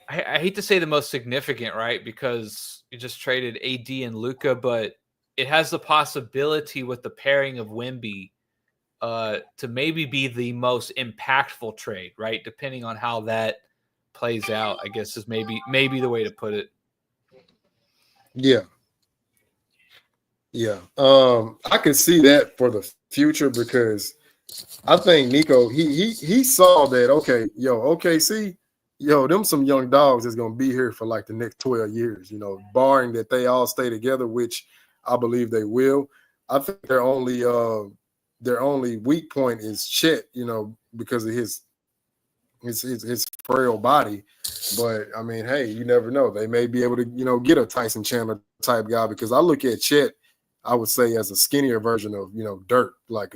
I hate to say the most significant, right? Because you just traded AD and Luka, but it has the possibility with the pairing of Wemby to maybe be the most impactful trade, right? Depending on how that plays out, I guess is maybe the way to put it. Yeah. Yeah. I can see that for the future because I think Nico, he saw that, okay, OKC, them some young dogs that's gonna be here for like the next 12 years, barring that they all stay together, which I believe they will. I think their only weak point is Chet, because of his frail body. But I mean, hey, you never know. They may be able to, get a Tyson Chandler type guy because I look at Chet, I would say, as a skinnier version of, Dirk. Like,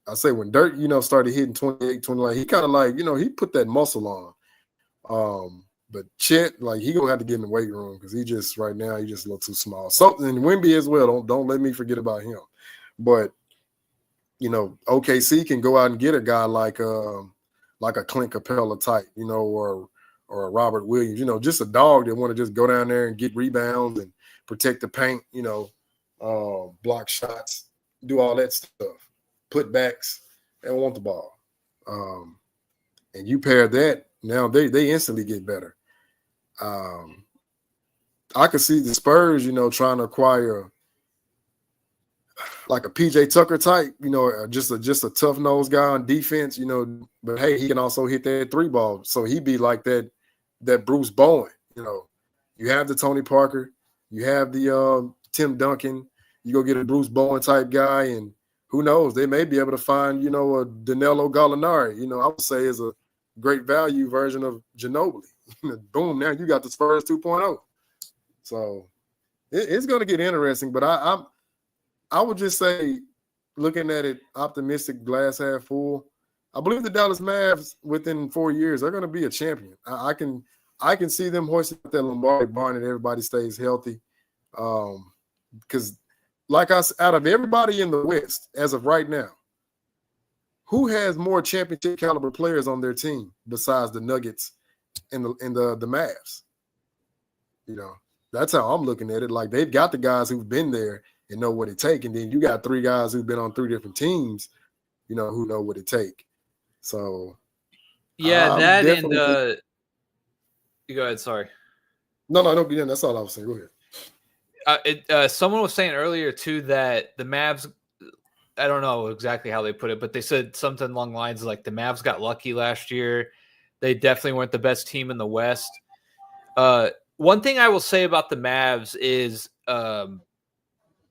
I say when Dirk, started hitting 28, 29, he kind of like, he put that muscle on. But Chet, like, he gonna have to get in the weight room because he just right now he just a little too small. Something and Wemby as well. Don't let me forget about him. But OKC can go out and get a guy like a Clint Capella type, or a Robert Williams, just a dog that want to just go down there and get rebounds and protect the paint, block shots, do all that stuff, put backs, and want the ball. And you pair that, now they instantly get better. I could see the Spurs, trying to acquire like a PJ Tucker type, just a tough nosed guy on defense, but hey, he can also hit that 3 ball. So he'd be like that Bruce Bowen, You have the Tony Parker, you have the Tim Duncan, you go get a Bruce Bowen type guy, and who knows, they may be able to find, a Danilo Gallinari, I would say is a great value version of Ginobili. Boom, now you got the Spurs 2.0. So it's going to get interesting, but I would just say, looking at it optimistic, glass half full, I believe the Dallas Mavs within 4 years are going to be a champion. I can see them hoisting that Lombardi barn and everybody stays healthy. Because, like I said, out of everybody in the West as of right now, who has more championship caliber players on their team besides the Nuggets and the Mavs? That's how I'm looking at it. Like they've got the guys who've been there and know what it take, and then you got 3 guys who've been on 3 different teams, who know what it take. So Yeah, I'm that and definitely you go ahead. Sorry. no, don't be in. That's all I was saying. Go ahead. Someone was saying earlier too that the Mavs. I don't know exactly how they put it, but they said something along the lines like the Mavs got lucky last year. They definitely weren't the best team in the West. One thing I will say about the Mavs is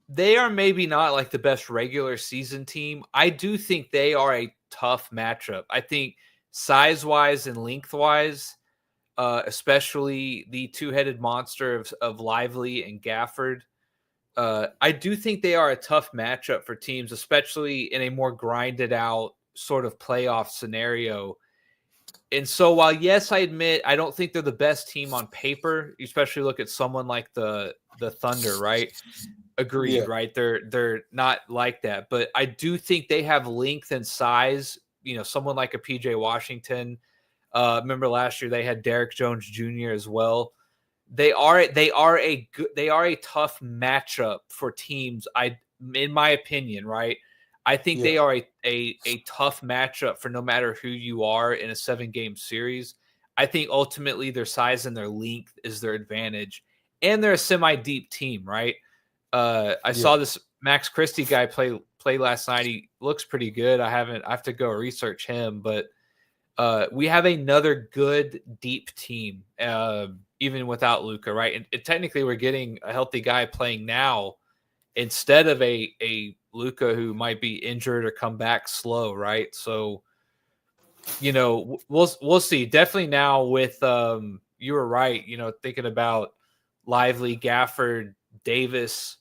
they are maybe not like the best regular season team. I do think they are a tough matchup. I think size-wise and length-wise, especially the two-headed monster of Lively and Gafford, I do think they are a tough matchup for teams, especially in a more grinded out sort of playoff scenario. And so while, yes, I admit I don't think they're the best team on paper, you especially look at someone like the Thunder, right? Agreed, Yeah, right? They're not like that, but I do think they have length and size. Someone like a PJ Washington. Remember last year they had Derek Jones Jr. as well. They are a tough matchup for teams. In my opinion, right? I think yeah, they are a tough matchup for no matter who you are in a 7-game series. I think ultimately their size and their length is their advantage, and they're a semi-deep team, right? I yeah, saw this Max Christie guy play last night. He looks pretty good. I have to go research him, but we have another good deep team, even without Luka, right? And technically, we're getting a healthy guy playing now instead of a Luka who might be injured or come back slow, right? So, we'll see. Definitely now with you were right. Thinking about Lively, Gafford, Davis,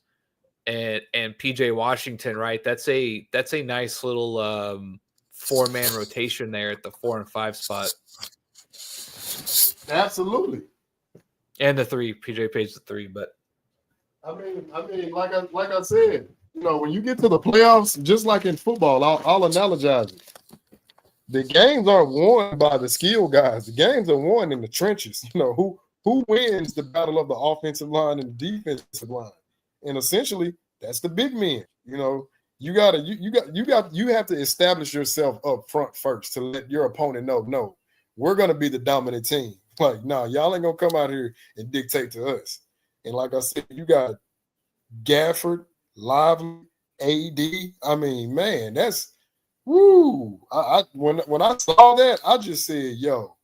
and PJ Washington, right? That's a nice little 4-man rotation there at the 4 and 5 spot. absolutely. And the 3, PJ Page the 3, but I mean, like I said, when you get to the playoffs, just like in football, I'll analogize it. The games aren't won by the skill guys. The games are won in the trenches. Who wins the battle of the offensive line and the defensive line, and essentially that's the big men. You have to establish yourself up front first to let your opponent know, no, we're gonna be the dominant team. Like, nah, y'all ain't gonna come out here and dictate to us. And like I said, you got Gafford, Lively, AD. I mean, man, that's woo. When I saw that, I just said, yo,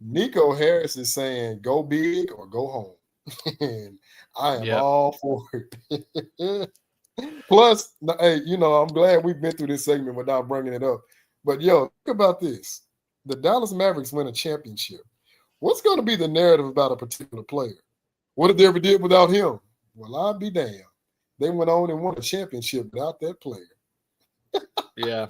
Nico Harris is saying go big or go home. And I am all for it. Plus, hey, I'm glad we've been through this segment without bringing it up. But yo, think about this. The Dallas Mavericks win a championship. What's going to be the narrative about a particular player? What did they ever did without him? Well, I'd be damned. They went on and won a championship without that player. Yeah.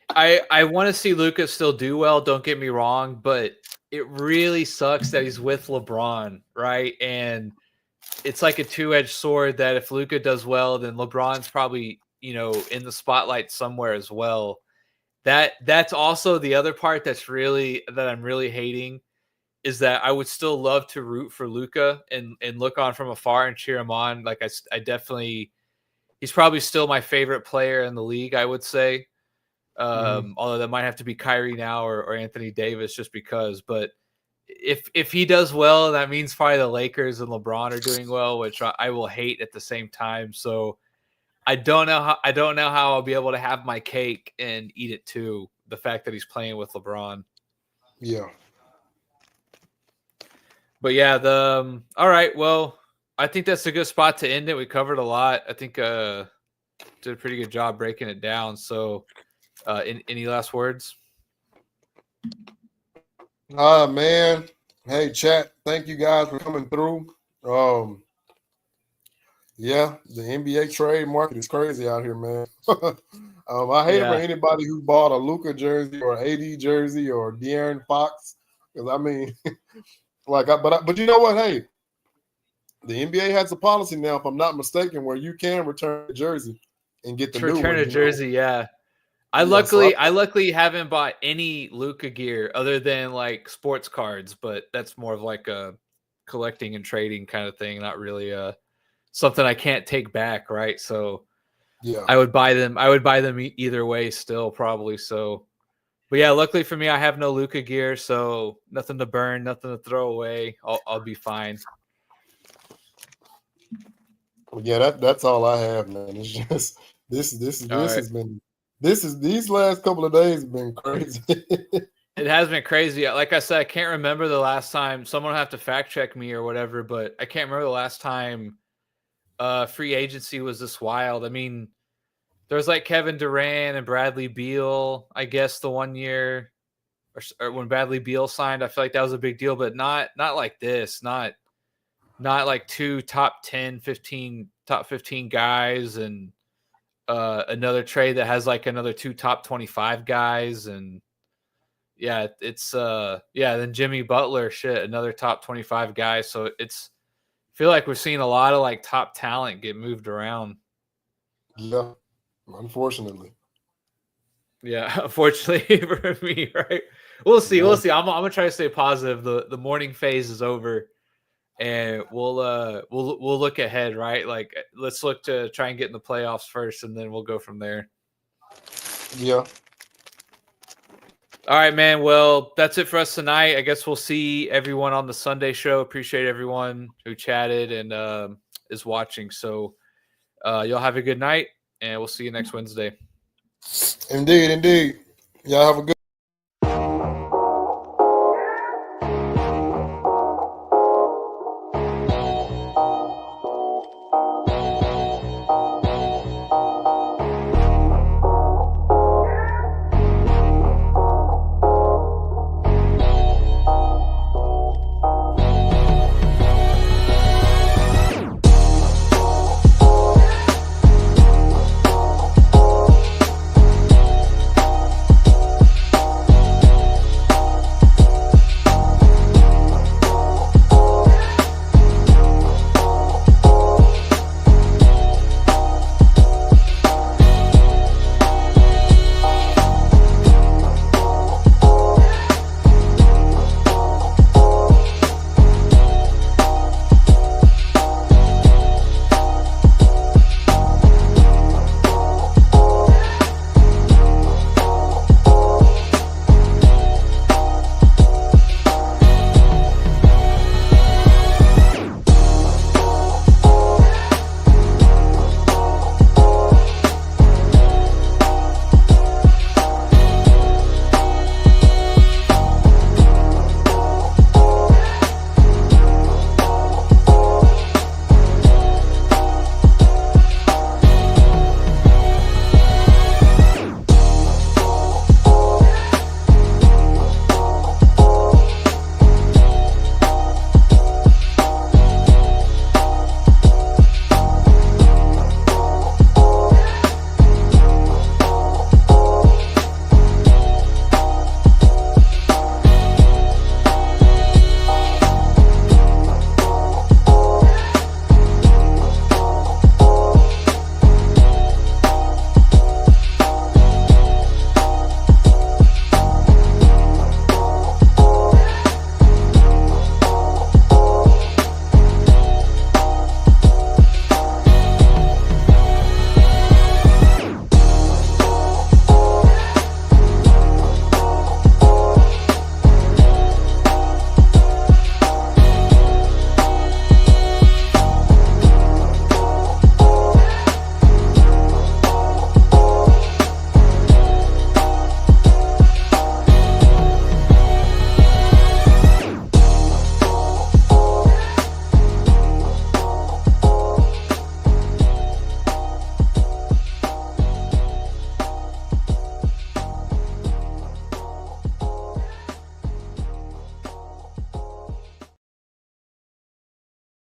I want to see Luka still do well, don't get me wrong, but it really sucks that he's with LeBron, right? And it's like a two-edged sword that if Luka does well, then LeBron's probably, in the spotlight somewhere as well. That's also the other part that I'm really hating is that I would still love to root for Luka and look on from afar and cheer him on. Like I definitely, he's probably still my favorite player in the league, I would say. Although that might have to be Kyrie now or Anthony Davis just because. But if he does well, that means probably the Lakers and LeBron are doing well, which I will hate at the same time. So I don't know how I'll be able to have my cake and eat it too. The fact that he's playing with LeBron. Yeah. But yeah, all right. Well, I think that's a good spot to end it. We covered a lot. I think did a pretty good job breaking it down. So, any last words? Man. Hey, chat. Thank you guys for coming through. Yeah, the NBA trade market is crazy out here, man. I hate it for anybody who bought a Luka jersey or AD jersey or De'Aaron Fox. Because I mean, but you know what? Hey, the NBA has a policy now, if I'm not mistaken, where you can return a jersey and get the new one. Return a jersey, yeah. I luckily haven't bought any Luka gear other than like sports cards, but that's more of like a collecting and trading kind of thing, not really something I can't take back, right? So Yeah. I would buy them. I would buy them either way still probably. So, but yeah, luckily for me, I have no Luka gear, so nothing to burn, nothing to throw away. I'll be fine. Yeah, that's all I have, man. It's just this has been these last couple of days have been crazy. It has been crazy. Like I said, I can't remember the last time. Someone will have to fact check me or whatever, but I can't remember the last time free agency was this wild. I mean, there's like Kevin Durant and Bradley Beal, I guess the 1 year or when Bradley Beal signed, I feel like that was a big deal, but not like this, not like 2 top 10, 15, top 15 guys and another trade that has like another 2 top 25 guys. And yeah, it's then Jimmy Butler, another top 25 guy. So I feel like we're seeing a lot of like top talent get moved around. Yeah, unfortunately. Yeah, unfortunately for me, right? We'll see. We'll see. I'm gonna try to stay positive. The morning phase is over, and we'll look ahead, right? Like let's look to try and get in the playoffs first, and then we'll go from there. Yeah. All right, man. Well, that's it for us tonight. I guess we'll see everyone on the Sunday show. Appreciate everyone who chatted and is watching. So y'all have a good night, and we'll see you next Wednesday. Indeed. Y'all have a good